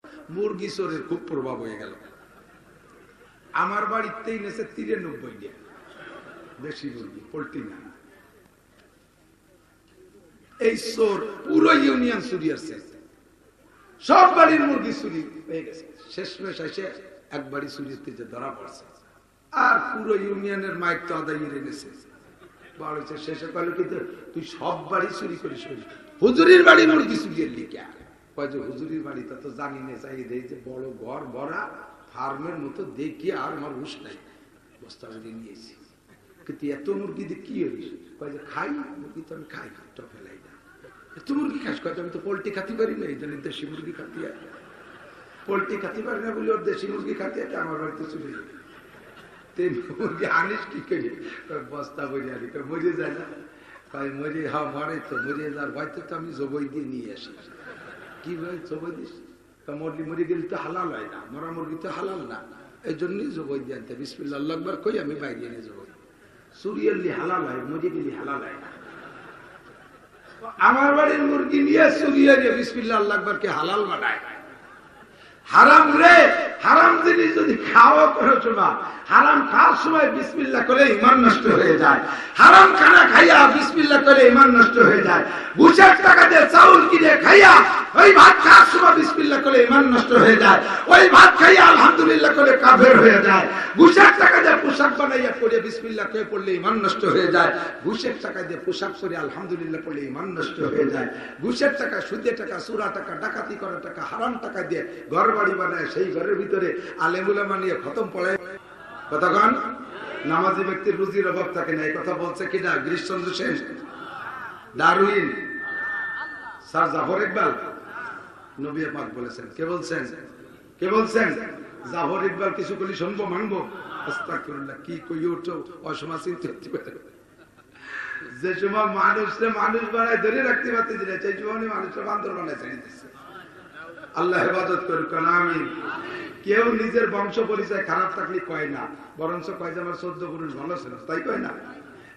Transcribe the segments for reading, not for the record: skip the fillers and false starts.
মুরগি চোরের খুব প্রভাব হয়ে গেল। আমার বাড়িতেই নেছে 93 দেশি মুরগি, পোল্ট্রি না। এই চোর পুরো ইউনিয়ন চুরি আসছে, সব বাড়ির মুরগি চুরি হয়ে গেছে। শেষমেশ এসে এক বাড়ি চুরিতে যে ধরা পড়ছে, আর পুরো ইউনিয়নের মাইক তো আদায় এনেছে। শেষে কল কিন্তু তুই সব বাড়ি চুরি করিস, হুজুরির বাড়ি মুরগি চুরিয়ে লিখা কয় যে হুজুরির বাড়িটা তো জানি না, চাই দেয় যে বড় ঘর ভরা ফার্মের মতো দেখি, আর আমার হুশ নাই, বস্তা মুরগি নিয়েছি। কিন্তু এত মুরগি দিয়ে কি হইস? কয় যে খাই মুরগি, তো আমি খাই, তো ফেলাই না। এত মুরগি খাস? কয় আমি তো পোল্ট্রি খাতে পারি না, এই জন্য দেশি মুরগি খাতে হয়। পোল্ট্রি খাতে পারি না বলে ওর দেশি মুরগি খাতে হয়, আমার বাড়িতে চলে যায়। মুরগি আনিস কি করি? বস্তা বই আনি, মরে যায় না? মরে, হ্যাঁ মরে তো, মরে যার ভয়তে তো আমি জবই দিয়ে নিয়ে আসি। কি ভাই জবই দিস? মুরগি মরে গেলে তো হালাল হয় না, মরা মুরগি তো হালাল না, এই জন্যই জবই দিয়ে আনতে। বিসমিল্লাহ আল্লাহু আকবার কই আমি বাইরে এনে জবই। চুরিয়ালি হালাল হয়, মরে গেলে হালাল হয় না। আমার বাড়ির মুরগি নিয়ে চুরিয়ালি বিসমিল্লাহ আল্লাহু আকবার কে হালাল বানায়। হারাম রে, হারাম জিনিস যদি খাওয়া করো সময়, হারাম খাওয়ার সময় বিসমিল্লাহ করে ঈমান নষ্ট হয়ে যায়। হারাম খানা খাইয়া বিসমিল্লাহ করে ঈমান নষ্ট হয়ে যায়। ঘুষের টাকা দিয়ে চাউল কিনে খাইয়া ওই ভাত খাওয়ার সময় বিসমিল্লাহ করে ঈমান নষ্ট হয়ে যায়। ওই ভাত খাইয়া আলহামদুলিল্লাহ করে কাফের হয়ে যায়। ঘুষের টাকা দিয়ে পোশাক বানাইয়া পরে বিসমিল্লাহ করে পড়লে ঈমান নষ্ট হয়ে যায়। ঘুষের টাকা দিয়ে পোশাক পরে আলহামদুলিল্লাহ পড়লে ঈমান নষ্ট হয়ে যায়। ঘুষের টাকা, সুদের টাকা, চোরা টাকা, ডাকাতি করা টাকা, হারাম টাকা দিয়ে ঘর বাড়ি বানায়, সেই ঘরের ভিতরে আলেম উলামা নিয়ে খতম পড়ায়। কতক্ষণ নামাজি ব্যক্তির রুজির অভাব থাকে না, এই কথা বলছে কিনা গিরিশচন্দ্র সেন, ডারউইন, স্যার জাফর ইকবাল, নবী পাক বলেছেন। কে বলছেন? কে বলছেন? জাফর ইকবাল। কিছু বলি শুনবো, মানবো? আস্তাগফিরুল্লাহ, কি কই ওঠো অসমা চিন্তা করতে পারে। যে সময় মানুষকে মানুষ বানায় ধরে রাখতে পারতে দিলে, সেই সময় মানুষরা বান্দর বানায় ছেড়ে দিচ্ছে। আল্লাহ হেফাজত করুক, আমিন। কেউ নিজের বংশ পরিচয় খারাপ থাকলে কয় না, বরঞ্চ কয় যে আমার 14 পুরুষ ভালো ছিল, তাই কয় না?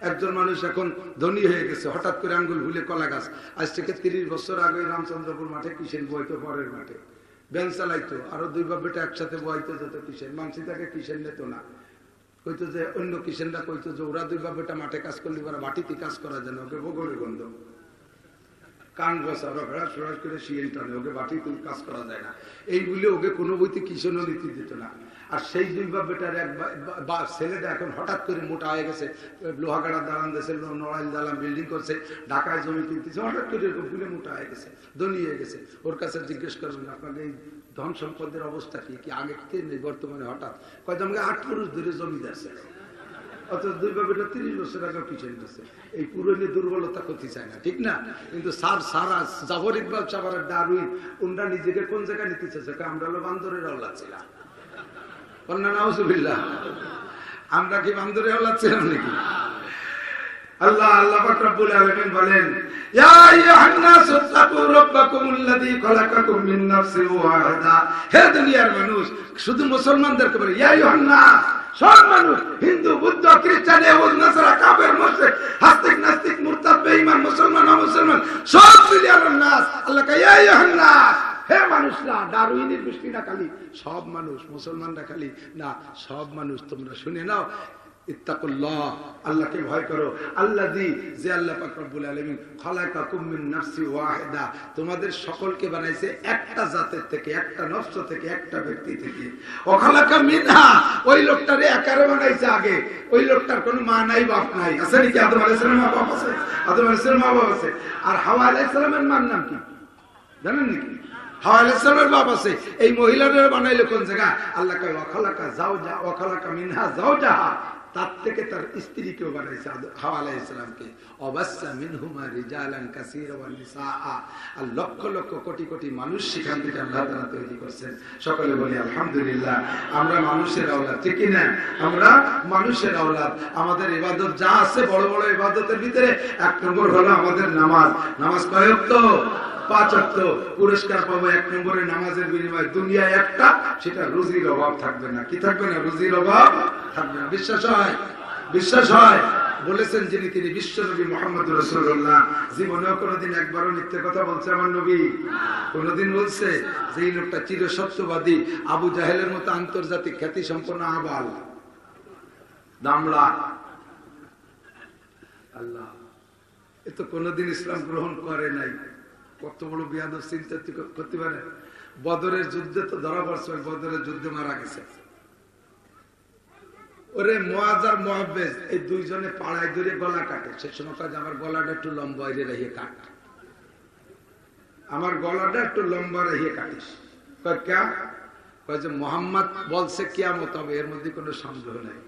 একজন মানুষ এখন ধনী হয়ে গেছে, হঠাৎ করে আঙ্গুল ভুলে কলা গাছ। আজ থেকে 30 বছর আগে রামচন্দ্রপুর মাঠে কিষেন বইতো, পরের মাঠে ব্যান চালাইতো, আরো 2 বাপ বেটা একসাথে বইতো, যেত কিষেন। মানসি তাকে কিষেন নিত না, কইতো যে অন্য কিষেনরা কইতো যে ওরা 2 বাপ বেটা মাঠে কাজ করলে ওরা মাটিতে কাজ করা যায় না, ওকে বগলের গন্ধ, কান বসা, ওরা ভেড়া সরাস করে শিয়েল টানে, ওকে বাটিতে কাজ করা যায় না, এইগুলি ওকে কোনো বইতে কিষেনও নীতি দিত না। আর সেই 2 বাপ বেটার এক ছেলেটা এখন হঠাৎ করে মোটা হয়ে গেছে, লোহাগাড়া দালান দিয়েছে, নড়াইল দালান বিল্ডিং করছে, ঢাকায় জমি কিনতেছে, হঠাৎ করে এরকম ফুলে মোটা হয়ে গেছে, ধনী হয়ে গেছে। ওর কাছে জিজ্ঞেস করবেন আপনাকে এই ধন সম্পদের অবস্থা কি? কি আগে কি নেই, বর্তমানে হঠাৎ? কয়তো আমাকে 8 পুরুষ ধরে জমি দিয়েছে, অথচ 2 বাপ বেটা 30 বছর আগে পিছিয়ে দিচ্ছে। এই পুরনো দুর্বলতা ক্ষতি চায় না, ঠিক না? কিন্তু সারা জাফর ইকবাল সাহাবার ডারউইন, ওনরা নিজেকে কোন জায়গায় নিতে চাইছে? আমরা হলো বান্দরের আওলাদ ছিলাম। আমরা কি বান্দরের আওলাদ ছিলাম নাকি? আল্লাহ আল্লাহ পাক রব্বুল আলামিন বলেন, ইয়া আইয়ুহান নাস তাকু রাব্বাকুমুল্লাযী খলাকাকুম মিন নাফসিন ওয়াহিদা। হে দুনিয়ার মানুষ, শুধু মুসলমানদেরকে বলে ইয়া আইয়ুহান নাস, সব মানুষ, হিন্দু, বুদ্ধ, খ্রিস্টান, ইহুদ, নাসারা, কাফের, মুশরিক, আস্তিক, নাস্তিক, মুরতাদ, বেঈমান, মুসলমান, অমুসলমান, সব মিলে আল্লাহর নাস। আল্লাহ কয় ইয়া আইয়ুহান নাস, হে মানুষরা। ডারউইনের দৃষ্টি না খালি সব মানুষ, মুসলমানরা খালি না, সব মানুষ। তোমরা শুনে নাও, ইত্তাকুল্লাহ, আল্লাহকে ভয় করো। আল্লাযী, যে আল্লাহ পাক রব্বুল আলামিন, খলাকাকুম মিন নাফসি ওয়াহিদা, তোমাদের সকলকে বানাইছে একটা জাতের থেকে, একটা নফস থেকে, একটা ব্যক্তি থেকে। ওয়া খলাকা মিনহা, ওই লোকটারে একারে বানাইছে আগে, ওই লোকটার কোনো মা নাই, বাপ নাই। আছে নাকি? আদম আলাইহিস সালামের মা বাপ আছে, আদম আলাইহিস সালামের মা বাপ আছে। আর হাওয়া আলাইহিস সালামের মার নাম কি জানেন নাকি? হাওয়া আলাইহিস সালামের বাপ আছে। এই মহিলাদের বানাইলো কোন জায়গা? আল্লাহ কয় ওয়া খলাকা যাওজা, ওয়া খলাকা মিনহা যাওজাহা, তার থেকে তার স্ত্রীকেও বানাইছে, হাওয়া আলাইহিস সালামকে। অবাসসা মিনহুমা রিজালান কাসীরা ওয়া নিসা, আর লক্ষ লক্ষ কোটি কোটি মানুষ সেখান থেকে আল্লাহ তাআলা তৈরি করেছেন। সকলে বলি আলহামদুলিল্লাহ। আমরা মানুষের আওলাদ, ঠিক কি না? আমরা মানুষের আওলাদ। আমাদের ইবাদত যা আছে, বড় বড় ইবাদতের ভিতরে 1 নম্বর হলো আমাদের নামাজ। নামাজ কয় ওয়াক্ত? 5 ওয়াক্ত। পুরস্কার পাবো 1 নম্বরে নামাজের বিনিময়ে দুনিয়ায় একটা, সেটা রুজির অভাব থাকবে না। কি থাকবে না? রুজির অভাব থাকবে না। বিশ্বাস হয়? বিশ্বাস হয়? বলেছেন যিনি, তিনি বিশ্বনবী মুহাম্মদ রাসূলুল্লাহ। জীবনেও কোনোদিন একবারও মিথ্যে কথা বলছে আমার নবী? কোনোদিন বলছে? যে এই লোকটা চির সত্যবাদী, আবু জাহেলের মতো আন্তর্জাতিক খ্যাতি সম্পন্ন আবাল দামলা। আল্লাহ, এ তো কোনোদিন ইসলাম গ্রহণ করে নাই। কত বড় বিয়াদব চিন্তা করতে পারে? বদরের যুদ্ধে তো ধরা পড়ছে, বদরের যুদ্ধে মারা গেছে। ওরে মুআজ আর মুআব্বিজ এই দুইজনে পাড়ায় ধরে গলা কাটে। সে সময় কাজ আমার গলাটা একটু লম্বা রেখে কাট, আমার গলাটা একটু লম্বা রেখে কাটিস। কয় যে মোহাম্মদ বলছে কিয়ামত হবে, এর মধ্যে কোনো সন্দেহ নাই।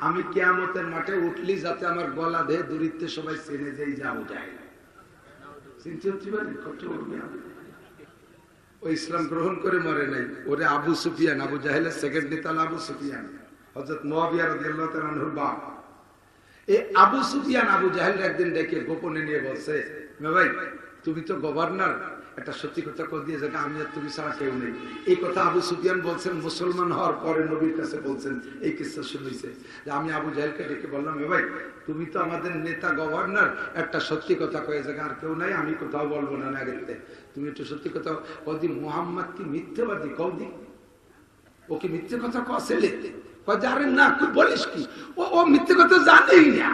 আমি কিয়ামতের মাঠে উঠলি যাতে আমার গলা দেহে দূরিত্বে সবাই চেনে যেই যাও যায়। চিনতে হচ্ছে পারি কত ওই ইসলাম গ্রহণ করে মরে নাই। ওরে আবু সুফিয়ান, আবু জাহেলের সেকেন্ড নেতা আবু সুফিয়ান, হযরত মুআবিয়া রাদিয়াল্লাহু তাআলা আনহুর বাপ। এই আবু সুফিয়ান আবু জাহেল একদিন ডেকে গোপনে নিয়ে বলছে, ভাই তুমি তো গভর্নর, একটা সত্যি কথা কই দিয়ে যাকে আমি আর তুমি ছাড়া কেউ নেই। এই কথা আবু সুফিয়ান বলছেন মুসলমান হওয়ার পরে, নবীর কাছে বলছেন। এই কিসসা শুনেছে যে আমি আবু জাহেলকে ডেকে বললাম, ভাই তুমি তো আমাদের নেতা গভর্নর, একটা সত্যি কথা কয়ে যাকে আর কেউ নাই, আমি কোথাও বলবো না আগেতে, তুমি একটু সত্যি কথা কদি। মুহাম্মদ কি মিথ্যাবাদী? কদি ও কি মিথ্যে কথা কছেলে? আরে না, তুই বলিস কি? ও মিথ্যে কথা জানেই না।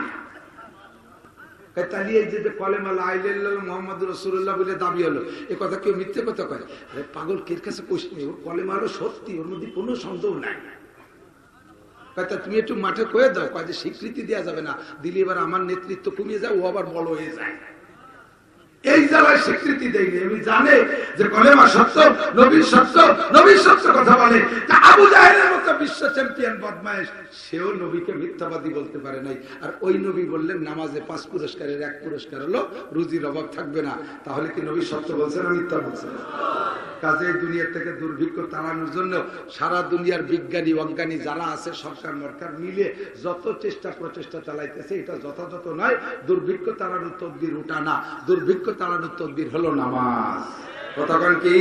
কলেমা লা ইলাহা ইল্লাল্লাহ মুহাম্মাদুর রাসূলুল্লাহ বলে দাবি হলো, এ কথা কেউ মিথ্যে কথা কয়? আরে পাগল, কের কাছে কইস নি? ওর কলেমা হলো সত্যি, ওর মধ্যে কোনো সন্দেহ নাই। তুমি একটু মাঠে কয়ে দাও, কয় যে স্বীকৃতি দেওয়া যাবে না, দিলে এবার আমার নেতৃত্ব কমিয়ে যায়, ও আবার বড় হয়ে যায়। এই জায়গায় স্বীকৃতি দেয়নি। আমি জানে যে কলেমা সত্য, নবীর সত্য, নবীর সত্য কথা বলে। আবু জাহেলের মতো বিশ্ব চ্যাম্পিয়ন বদমাইশ, সেও নবীকে মিথ্যাবাদী বলতে পারে নাই। আর ওই নবী বললেন নামাজে 5 পুরস্কারের 1 পুরস্কার হলো রুজির অভাব থাকবে না। তাহলে কি নবী সত্য বলছেন না মিথ্যা বলছেন? কাজে দুনিয়া থেকে দুর্ভিক্ষ তাড়ানোর জন্য সারা দুনিয়ার বিজ্ঞানী অজ্ঞানী যারা আছে, সরকার মরকার মিলে যত চেষ্টা প্রচেষ্টা চালাইতেছে, এটা যথাযথ নয়। দুর্ভিক্ষ তাড়ানোর তদবির ওটা না, দুর্ভিক্ষ তাড়ানোর তদবির হলো নামাজ। কতক্ষণ কি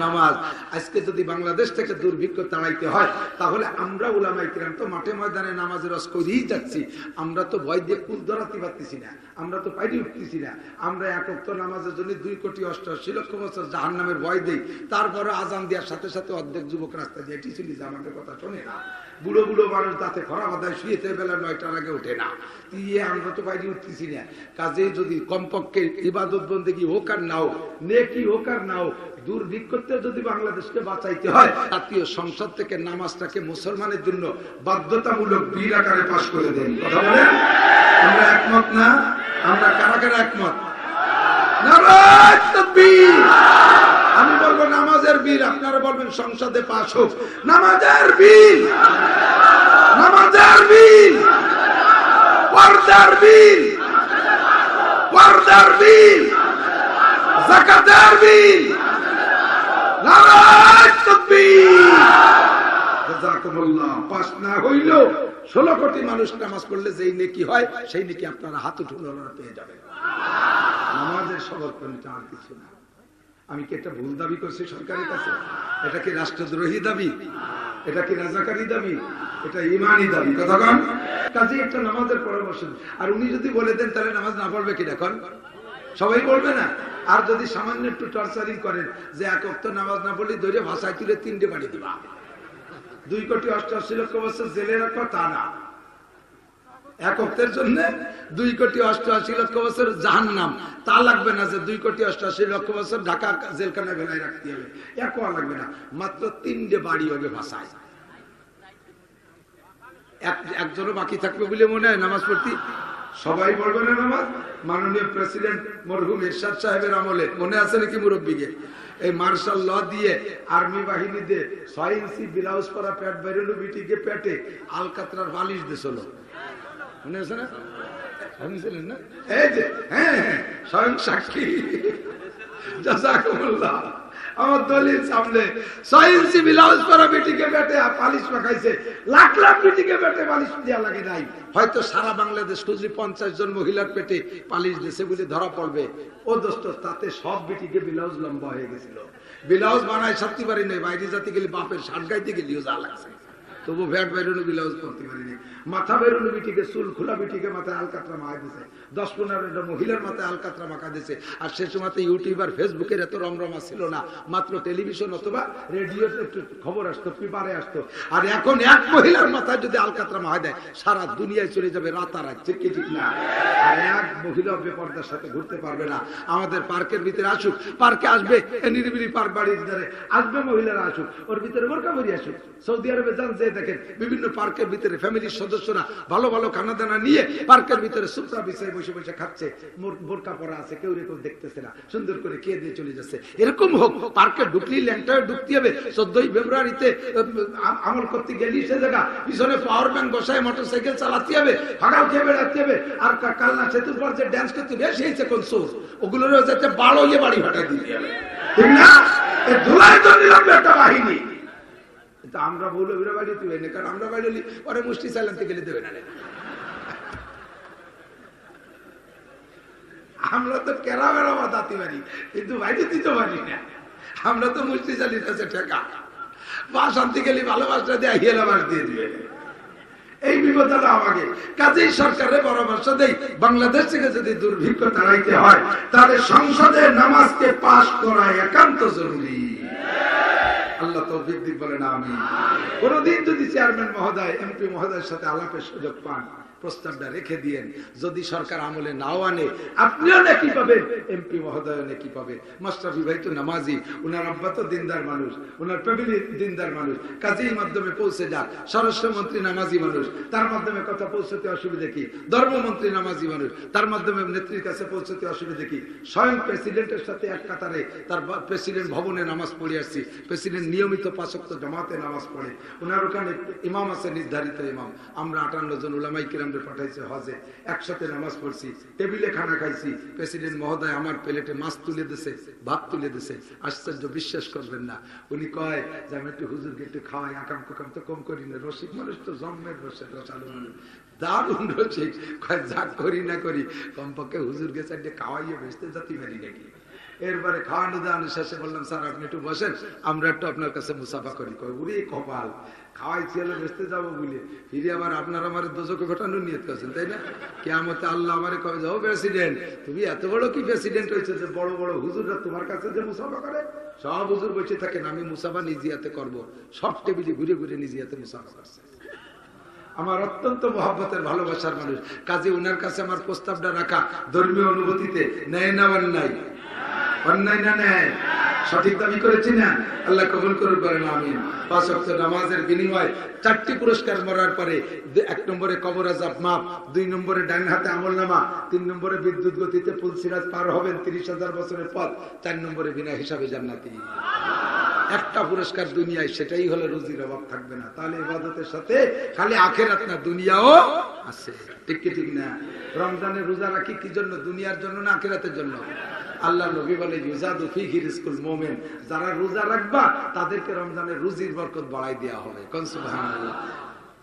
নামাজ? আজকে যদি বাংলাদেশ থেকে দুর্ভিক্ষ তাড়াইতে হয়, তাহলে আমরা উলামায়ে কিরাম তো মাঠে ময়দানে নামাজের রস করেই যাচ্ছি। আমরা তো ভয় দিয়ে কুল ধরাতে পারতেছি না, আমরা তো পাইরে উঠতেছি না। আমরা এক ওয়াক্ত নামাজের জন্য 2,88,00,000 বছর জাহান্নামের ভয় দেই। তারপরে আজান দেওয়ার সাথে সাথে অর্ধেক যুবক রাস্তা দিয়ে এটি চলি যে আমাদের কথা শোনে না। বুড়ো বুড়ো মানুষ তাতে খরা বাধায় শুয়েতে বেলা 9টার আগে ওঠে না। আমরা তো বাইরে উঠতেছি না। কাজে যদি কমপক্ষে ইবাদত বন্দেগী হোক আর না হোক, নেকি হোক আর না হোক, দুর্ভিক্ষতে যদি বাংলাদেশকে বাঁচাইতে হয়, জাতীয় সংসদ থেকে নামাজটাকে মুসলমানের জন্য বাধ্যতামূলক বিল আকারে পাশ করে দেন। কথা বলেন, আমরা একমত না? আমরা কারা কারা একমত? নারায়ে তাকবীর। আমি বলবো নামাজের বিল, আপনারা বলবেন সংসদে পাশ হোক। নামাজের বিল, নামাজের বিল, পর্দার বিল, পর্দার বিল, যাকাতের বিল। নারায়ে তাকবীর। জাযাকুমুল্লাহ। পাশ না হইল 16 কোটি মানুষ নামাজ পড়লে যেই নেকি হয়, সেই নেকি আপনারা হাত উঠুন পেয়ে যাবেন। নামাজের সমর্পণ আর কিছু না। আমি কি একটা ভুল দাবি করছি সরকারের কাছে? এটা কি রাষ্ট্রদ্রোহী দাবি? এটা কি রাজাকারী দাবি? এটা ইমানি দাবি। কথাগণ, কাজে একটা নামাজের পরামর্শ। আর উনি যদি বলে দেন তাহলে নামাজ না পড়বে কি? এখন সবাই বলবে না? আর যদি সামান্য একটু টর্চারিং করেন যে 1 ওয়াক্ত নামাজ না পড়লে ধরে ভাষায় তুলে 3টে বাড়ি দিবা, 2,88,00,000 বছর জেলে রাখবা, তা না। 1 ওয়াক্তের জন্য 2,88,00,000 বছর জাহান্নাম, তা লাগবে না যে 2,88,00,000 বছর ঢাকা জেলখানায় ভেলায় রাখতে হবে। একও লাগবে না, মাত্র 3টে বাড়ি হবে ভাষায়। একজনও বাকি থাকবে বলে মনে হয় নামাজ পড়তে? সবাই পড়বে না নামাজ? মাননীয় প্রেসিডেন্ট মরহুম এরশাদ সাহেবের আমলে মনে আছে নাকি মুরব্বীকে? এই মার্শাল ল দিয়ে আর্মি বাহিনী দিয়ে 6 ইঞ্চি ব্লাউজ পরা প্যাট বেরোলো বিটিকে, পেটে আলকাতরার বালিশ দিয়েছিল, মনে আছে না? শুনছিলেন না? এই যে হ্যাঁ হ্যাঁ, স্বয়ং সাক্ষী। জাযাকুমুল্লাহ। আমার দলিল সামনে 6 ইঞ্চি ব্লাউজ পরা বেটিকে পেটে পালিশ মাখাইছে। লাখ লাখ বেটিকে পেটে পালিশ দেওয়া লাগে নাই। হয়তো সারা বাংলাদেশ খুঁজলি 50 জন মহিলার পেটে পালিশ দিয়েছে বলে ধরা পড়বে। ও দোস্ত, তাতে সব বেটিকে ব্লাউজ লম্বা হয়ে গেছিল। ব্লাউজ বানায় সত্যি পারি নাই, বাইরে যাতে গেলে বাপের শার্ট গাইতে গেলেও যা লাগছে। তো তবু ভ্যাট বেরোনো ব্লাউজ পরতে পারিনি, মাথা বেরোনো বিটিকে চুল খোলা বিটিকে মাথায় আলকাতরা মাখা দিছে, 10-15 মহিলার মাথায় আলকাতরা মাখা দিছে। আর সে সময় ইউটিউব আর ফেসবুকের এত রমরমা ছিল না, মাত্র টেলিভিশন অথবা রেডিওতে একটু খবর আসতো, পেপারে আসতো। আর এখন এক মহিলার মাথায় যদি আলকাতরা মাখা দেয় সারা দুনিয়ায় চলে যাবে রাতারাত, ঠিক ঠিক না? আর এক মহিলা বেপরদার সাথে ঘুরতে পারবে না। আমাদের পার্কের ভিতরে আসুক, পার্কে আসবে নিরিবিলি পার্ক বাড়ির ধারে আসবে মহিলারা, আসুক ওর ভিতরে বোরকা পরে আসুক। সৌদি আরবে যান, যে দেখেন বিভিন্ন পার্কের ভিতরে ফ্যামিলির সদস্যরা ভালো ভালো খানা দানা নিয়ে পার্কের ভিতরে সুপ্রা বিছায় বসে বসে খাচ্ছে, বোরকা পরা আছে, কেউ কেউ দেখতেছে না, সুন্দর করে খেয়ে দিয়ে চলে যাচ্ছে। এরকম হোক, পার্কে ঢুকলি ল্যাংটায় ঢুকতে হবে। 14 ফেব্রুয়ারিতে আমল করতে গেলি সে জায়গা পিছনে পাওয়ার ব্যাংক বসায় মোটরসাইকেল চালাতে হবে, ফাঁকাও খেয়ে বেড়াতে হবে। আর কালনা সেতুর পর যে ড্যান্স করতে বেশি হয়েছে কোন সোর, ওগুলোরও যাতে বাড়ো ইয়ে বাড়ি ভাটা দিতে হবে, ঠিক না? ধুলাই তো নিলাম একটা বাহিনী। আমরা বলবো ওরা বাড়ি তুই না, কারণ আমরা বাড়ি হলি পরে মুষ্টি চালাতে গেলে দেবে না। আমরা তো কেরা বেড়া বাতাতে পারি, কিন্তু বাইরে দিতে পারি না। আমরা তো মুষ্টি চালিতেছে ঠেকা, বাস আনতে গেলে ভালোবাসা দিয়ে হিয়েলা বাস দিয়ে দিবে। এই বিপদটা আমাকে কাজেই সরকারের পরামর্শ দেই, বাংলাদেশ থেকে যদি দুর্ভিক্ষ তাড়াইতে হয় তাহলে সংসদে নামাজকে পাস করা একান্ত জরুরি। আল্লাহ তৌফিক দিক বলেন আমিন। কোনদিন যদি চেয়ারম্যান মহোদয় এমপি মহোদয়ের সাথে আলাপের সুযোগ পান, প্রস্তাবটা রেখে দিয়েন। যদি সরকার আমলে নাও আনে, আপনিও নাকি পাবেন, এমপি মহোদয় নাকি পাবে। মাশরাফি ভাই তো নামাজি, উনার আব্বা তো দিনদার মানুষ, উনার ফ্যামিলি দিনদার মানুষ, কাজের মাধ্যমে পৌঁছে যাক। স্বরাষ্ট্রমন্ত্রী নামাজি মানুষ, তার মাধ্যমে কথা পৌঁছতে অসুবিধা কি? ধর্মমন্ত্রী নামাজি মানুষ, তার মাধ্যমে নেত্রীর কাছে পৌঁছতে অসুবিধা কি? স্বয়ং প্রেসিডেন্টের সাথে এক কাতারে তার প্রেসিডেন্ট ভবনে নামাজ পড়ে আসছি। প্রেসিডেন্ট নিয়মিত 5 ওয়াক্ত জামাতে নামাজ পড়ে, ওনার ওখানে ইমাম আছে, নির্ধারিত ইমাম। আমরা 58 জন উলামায়ে কিরাম পাঠাইছে হজে, একসাথে নামাজ পড়ছি, টেবিলে খানা খাইছি। প্রেসিডেন্ট মহোদয় আমার প্লেটে মাছ তুলে দিছে, ভাত তুলে দিছে। আশ্চর্য, বিশ্বাস করবেন না। উনি কয় যে আমি একটু হুজুরকে একটু খাওয়াই, আকাম কুকাম তো কম করি না, রসিক মানুষ তো জন্মের রসালো মানুষ, দারুণ রসিক। কয় যা করি না করি, কমপক্ষে হুজুরকে চাইতে খাওয়াইয়ে বেসতে যেতে পারি নাকি। এরপরে খাওয়ানো দাওয়ানো শেষে বললাম স্যার আপনি একটু বসেন, আমরা একটু আপনার কাছে মুসাফা করি। কয় উরে কপাল, খাওয়াইছি হলো বেসতে যাবো বলে ফিরে আবার আপনার আমার দোজকে ঘটানোর নিয়ত করছেন, তাই না? কিয়ামতে আল্লাহ আমারে কবে যাও প্রেসিডেন্ট তুমি এত বড় কি প্রেসিডেন্ট হয়েছে যে বড় বড় হুজুররা তোমার কাছে যে মুসাফা করে? সব হুজুর বসে থাকেন, আমি মুসাফা নিজে হাতে করবো। সব টেবিলে ঘুরে ঘুরে নিজে হাতে মুসাফা করছে। আমার অত্যন্ত মহব্বতের ভালোবাসার মানুষ, কাজে উনার কাছে আমার প্রস্তাবটা রাখা ধর্মীয় অনুভূতিতে নেয় না অন্যায়? অন্যায় না নেয়? সঠিক দাবি করেছি না? আল্লাহ কবুল করুন, বলেন আমিন। 5 ওয়াক্ত নামাজের বিনিময়ে 4টি পুরস্কার মরার পরে 1 নম্বরে কবর আযাব মাফ, 2 নম্বরে ডান হাতে আমলনামা, 3 নম্বরে বিদ্যুৎ গতিতে পুল সিরাত পার হবেন 30,000 বছরের পথ, 4 নম্বরে বিনা হিসাবে জান্নাতি। একটা পুরস্কার দুনিয়ায়, সেটাই হলো রুজির অভাব থাকবে না। তাহলে ইবাদতের সাথে খালি আখিরাত না, দুনিয়াও আছে, ঠিক কি ঠিক না? রমজানের রোজা রাখি কি জন্য? দুনিয়ার জন্য না আখিরাতের জন্য? আল্লাহ নবী বলে ইউজাদু ফীহি রিজকুল মুমিন, যারা রোজা রাখবা তাদেরকে রমজানের রুজির বরকত বাড়াই দেওয়া হবে। কোন সুবহানাল্লাহ।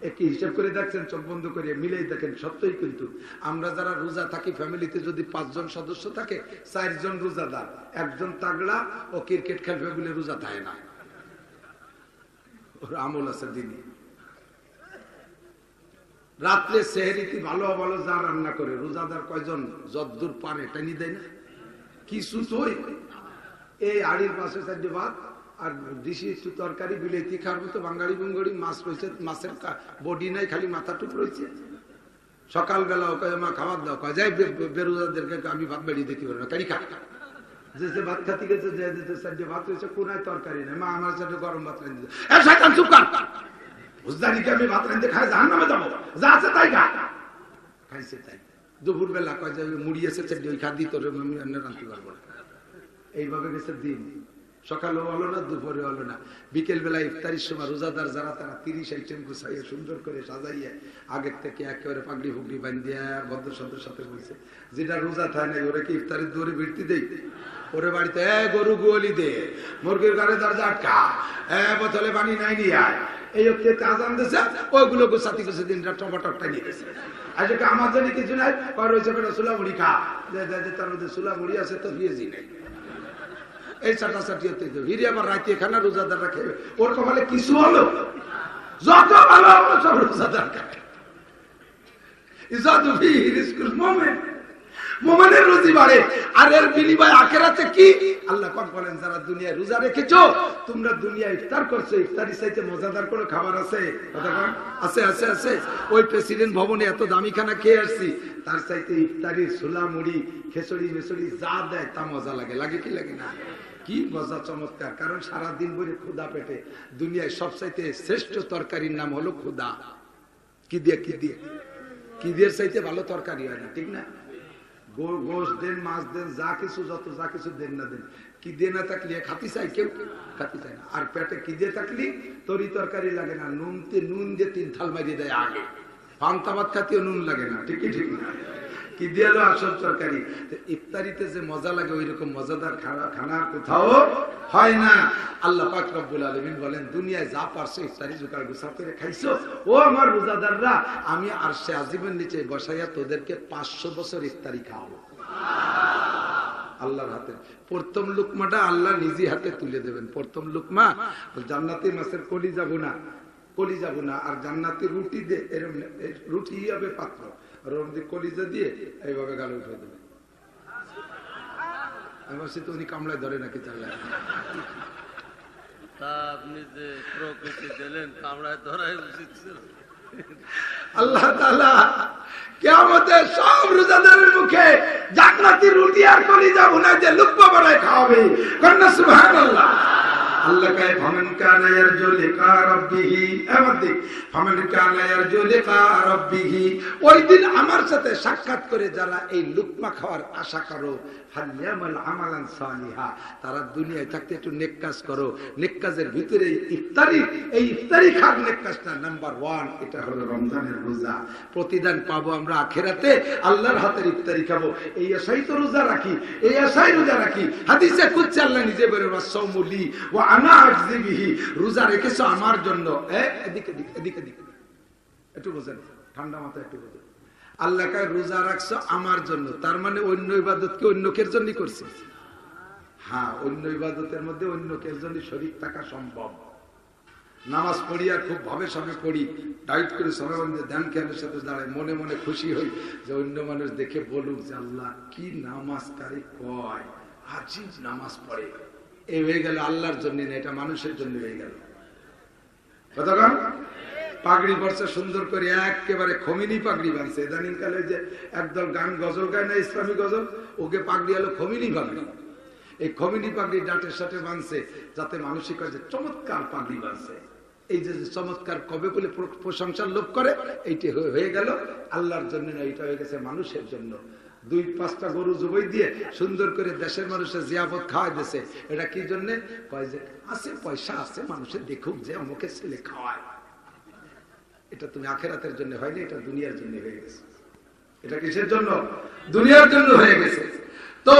একই হিসাব করে দেখছেন, চোখ বন্ধ করে মিলেই দেখেন, সত্যই। কিন্তু আমরা যারা রোজা থাকি, ফ্যামিলিতে যদি 5 জন সদস্য থাকে, 4 জন রোজাদার, 1 জন তাগড়া ও ক্রিকেট খেলবে বলে রোজা থাকে না, ওর আমল আছে দিনই। রাত্রে সেহরিতে ভালো ভালো যা রান্না করে, রোজাদার কয়জন যদ্দূর পারে টানি দেয় না কিছু। তো এই আড়ির পাশে 4 ভাত আর ডিশি একটু তরকারি, বিলেতি খাওয়ার মতো বাঙালি বঙ্গড়ি মাছ রয়েছে, মাছের বডি নাই, খালি মাথাটুক রয়েছে। সকালবেলা ওকে মা খাবার দাও, কয় যাই বেরোজাদেরকে আমি ভাত বেরিয়ে দিতে পারবো না, কারি খা। যে ভাত খাতে গেছে, যে 4 ভাত রয়েছে, কোনায় তরকারি নেই, মা আমার সাথে গরম ভাত রাঁধে দিল। শয়তান চুপ কর, বুঝদারিকে আমি ভাত রাঁধতে খাই জাহান্নামে যাবো, যা আছে তাই খা। খাইছে তাই। দুপুর বেলা কয় যে মুড়ি আছে 4 ওই খাদি তোর আমি রাঁধতে পারবো না। এইভাবে গেছে দিন। সকালেও হলো না, দুপুরে হলো না। বিকেল বেলা ইফতারির সময় রোজাদার যারা, তারা 30 আইটেম গুছাইয়া সুন্দর করে সাজাইয়া আগের থেকে একেবারে পাগড়ি ফুগড়ি বান্ধিয়া ভদ্র সন্ধ্যের সাথে বলছে, যেটা রোজা থাকে না ওরা কি ইফতারের দৌড়ে বৃত্তি দেই? ওরে বাড়িতে গরু গোয়ালি দে, মুরগির ঘরে দরজা আটকা, বোতলে পানি নাই নিয়ে আয়, এই হচ্ছে আজান দিয়েছে, ওইগুলো গুছাতে গুছে দিনটা টমাটরটা নিয়ে গেছে। আজকে আমার জন্য কিছু নাই, রয়েছে বেটা সুলা মুড়ি খা, তার মধ্যে সুলা মুড়ি আছে তো ভিয়েজি নাই, এই চাটাচাটি হতে হিরে আবার রাতে খানা রোজাদাররা খেয়ে ওর কপালে কিছু হলো। যত ভালো আমল সব রোজাদার খায়। ইজাদু ফিহি রিজকুল মুমিন, মুমিনের রুজি বাড়ে। আর এর বিনিময় আখিরাতে কি? আল্লাহ পাক বলেন যারা দুনিয়ায় রোজা রেখেছো, তোমরা দুনিয়ায় ইফতার করছো, ইফতারি চাইতে মজাদার কোনো খাবার আছে? কথা বলেন, আছে আছে আছে। ওই প্রেসিডেন্ট ভবনে এত দামি খানা খেয়ে আসছি, তার চাইতে ইফতারি ছোলা মুড়ি খেচড়ি মেচড়ি যা দেয় তা মজা লাগে। লাগে কি লাগে না? কি মজা, চমৎকার। কারণ সারাদিন ভরে ক্ষুধা পেটে, দুনিয়ায় সবচাইতে শ্রেষ্ঠ তরকারির নাম হলো ক্ষুধা। কি দিয়ে কি দিয়ে কি দিয়ে চাইতে ভালো তরকারি হয় না, ঠিক না? গোশ দেন, মাছ দেন, যা কিছু যত যা কিছু দেন না দেন, কি দিয়ে না থাকলে খাতি চাই, কেউ খাতি চায় না। আর পেটে কি দিয়ে থাকলি তরি তরকারি লাগে না, নুন দিয়ে 3 থাল মারিয়ে দেয় আগে। পান্তা ভাত খাতেও নুন লাগে না, ঠিকই ঠিক না? কি দিয়ে হলো আসল তরকারি। ইফতারিতে যে মজা লাগে ওই রকম মজাদার খানা কোথাও হয় না। আল্লাহ পাক রব্বুল আলামিন বলেন দুনিয়ায় যা পারছো ইফতারি জোগাড় গোছাড় করে খাইছো, ও আমার রোজাদাররা, আমি আরশে আজিমের নিচে বসাইয়া তোদেরকে 500 বছর ইফতারি খাওয়াবো আল্লাহর হাতে। প্রথম লুকমাটা আল্লাহ নিজে হাতে তুলে দেবেন। প্রথম লুকমা জান্নাতি মাছের কলি যাবো না, আর জান্নাতি রুটি দিয়ে এরকম রুটি হবে পাত্র, আর ওর মধ্যে কলিজা দিয়ে এইভাবে গালে উঠে দেবে। আমি বলছি তো উনি কামড়ায় ধরে নাকি চাল্লা? আপনি যে প্রকৃতি দিলেন কামড়ায় ধরাই উচিত ছিল। আল্লাহ তাআলা কিয়ামতে সব রোজাদারের মুখে জান্নাতি রুটি আর কলিজা ভুনা দিয়ে লুকমা বানায় খাওয়াবে। কন্যা সুবহানাল্লাহ। আল্লাহ কয় ফামান কানা ইয়ারজু লিকা রাব্বিহি, আমাদের ফামান কানা ইয়ারজু লিকা রাব্বিহি, ওই দিন আমার সাথে সাক্ষাৎ করে যারা এই লুকমা খাওয়ার আশা করো, ফালইয়ামাল আমালান সালিহা, তারা দুনিয়ায় থাকতে একটু নেক কাজ করো। নেক কাজের ভিতরে এই ইফতারি খার নেক কাজটা নাম্বার 1, এটা হলো রমজানের রোজা। প্রতিদান পাবো আমরা আখিরাতে, আল্লাহর হাতের ইফতারি খাবো। এই আশাই তো রোজা রাখি, এই আশাই রোজা রাখি। হাদিসে কুদসি আল্লাহ নিজে বলেন ওয়াসাউমুলি ওয়া আনা আজজি বিহি, রোজা রেখেছো আমার জন্য। এদিকে একটু বোঝেন, ঠান্ডা মাথায় একটু বোঝেন। আল্লাহ কয় রোজা রাখছো আমার জন্য, তার মানে অন্য ইবাদতকে অন্যকের জন্য করছে। হ্যাঁ, অন্য ইবাদতের মধ্যে অন্যকের জন্য শরীক থাকা সম্ভব। নামাজ পড়ি আর খুব ভাবে সবে পড়ি, ডাইট করে সবাই ধ্যান খেয়ালের সাথে দাঁড়ায়, মনে মনে খুশি হই যে অন্য মানুষ দেখে বলুক যে আল্লাহ কি নামাজ কারি কয়, আজিব নামাজ পড়ে। এই হয়ে গেল আল্লাহর জন্য না, এটা মানুষের জন্য হয়ে গেল। কতক্ষণ পাগড়ি পড়ছে সুন্দর করে, একেবারে খমিনি পাগড়ি বানছে। ইদানিং কালে যে একদল গান গজল গায় না, ইসলামী গজল, ওকে পাগড়ি হলো খমিনি পাগড়ি। এই খমিনি পাগড়ি ডাটের সাথে বানছে যাতে মানুষই কয় যে চমৎকার পাগড়ি বানছে। এই যে চমৎকার কবে বলে প্রশংসার লোভ করে, এইটা হয়ে গেল আল্লাহর জন্য না, এটা হয়ে গেছে মানুষের জন্য। 2-5টা গরু জবাই দিয়ে সুন্দর করে দেশের মানুষের জিয়াফত খাওয়াই দিয়েছে। এটা কি জন্য? কয় যে আছে, পয়সা আছে, মানুষের দেখুক যে আমাকে ছেলে খাওয়ায়। এটা তুমি আখিরাতের জন্য হয়নি, এটা দুনিয়ার জন্য হয়ে গেছে। এটা কিসের জন্য? দুনিয়ার জন্য হয়ে গেছে। তো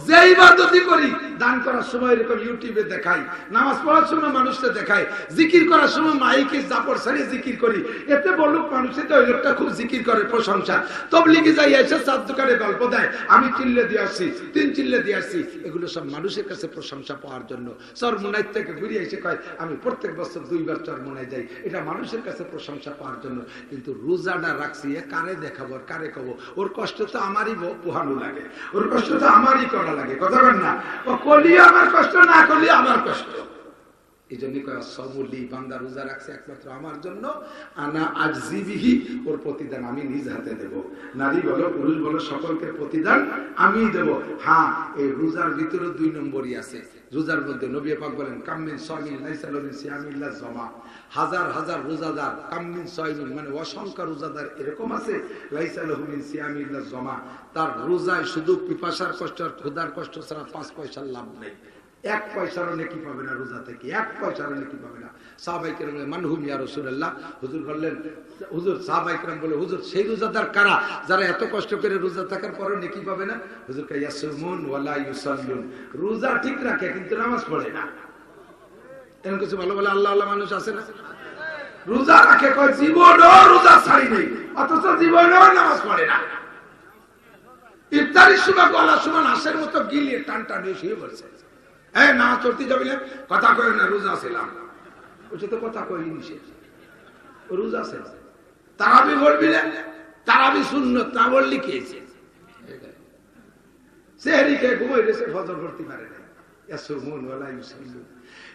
যে ইবাদতই করি, দান করার সময় এরকম ইউটিউবে দেখাই, নামাজ পড়ার সময় মানুষকে দেখাই, জিকির করার সময় মাইকে জাপড় ছাড়িয়ে জিকির করি, এতে বলুক মানুষের তো ওই লোকটা খুব জিকির করে, প্রশংসা। তবলিগে যাই এসে চার দোকানে গল্প দেয়, আমি চিল্লে দিয়ে আসছি, 3 চিল্লে দিয়ে আসছি, এগুলো সব মানুষের কাছে প্রশংসা পাওয়ার জন্য। চরমোনাই থেকে ঘুরে এসে কয় আমি প্রত্যেক বছর 2 বার চরমোনাই যাই, এটা মানুষের কাছে প্রশংসা পাওয়ার জন্য। কিন্তু রোজাটা রাখছি, কারে দেখাবো কারে কব? ওর কষ্ট তো আমারই পোহানো লাগে, ওর কষ্ট তো আমারই করা লাগে। কথা বল না, ও করলিও আমার কষ্ট, না করলিও আমার কষ্ট। এই জন্য বান্দা রোজা রাখছে একমাত্র আমার জন্য, আনা আজজি বিহি, ওর প্রতিদান আমি নিজ হাতে দেব। নারী বলো পুরুষ বলো সকলকে প্রতিদান আমি দেব। হ্যাঁ, এই রোজার ভিতরে 2 নম্বরই আছে। রোজার মধ্যে নবী পাক বলেন কামিন সাইমিন লাইসা লাহু মিন সিয়ামিল্লা জামা, হাজার হাজার রোজাদার, কামিন সাইমিন মানে অসংখ্য রোজাদার এরকম আছে, লাইসা লাহু মিন সিয়ামিল্লা জামা, তার রোজায় শুধু পিপাসার কষ্ট আর ক্ষুধার কষ্ট ছাড়া 5 পয়সার লাভ নেই। 1 পয়সারও নেকি পাবে না রোজা থেকে, 1 পয়সারও নেকি পাবে না। সাহাবায়ে কেরাম বলে মানহুম ইয়া রাসূলুল্লাহ, হুজুর বললেন, হুজুর সাহাবায়ে কেরাম বলে হুজুর সেই রোজাদার কারা যারা এত কষ্ট করে রোজা থাকার পরেও নেকি পাবে না? হুজুর কয় ইয়াসুমুন ওয়ালা ইউসাল্লুন, রোজা ঠিক রাখে কিন্তু নামাজ পড়ে না। এমন কিছু ভালো ভালো আল্লাহ আল্লাহ মানুষ আছে না, রোজা রাখে, কয় জীবনও রোজা ছাড়ি নেই, অথচ জীবনও নামাজ পড়ে না। ইফতারির সময় গলা সমান হাঁসের মতো গিলিয়ে টান টান শুয়ে পড়ছে। না চড়তে যাবি না, কথা কয় না, রোজা ছিলাম, ওটা তো কথা কই নিষেধ। রোজা আছে তারাবি পড়বি না তারাবি সুন্নত তা বললি খেয়েছে সেহরি খেয়ে ঘুমাই রয়েছে ফজর পড়তে পারে না ইয়াসুমুন ওয়ালা ইউসাল্লুন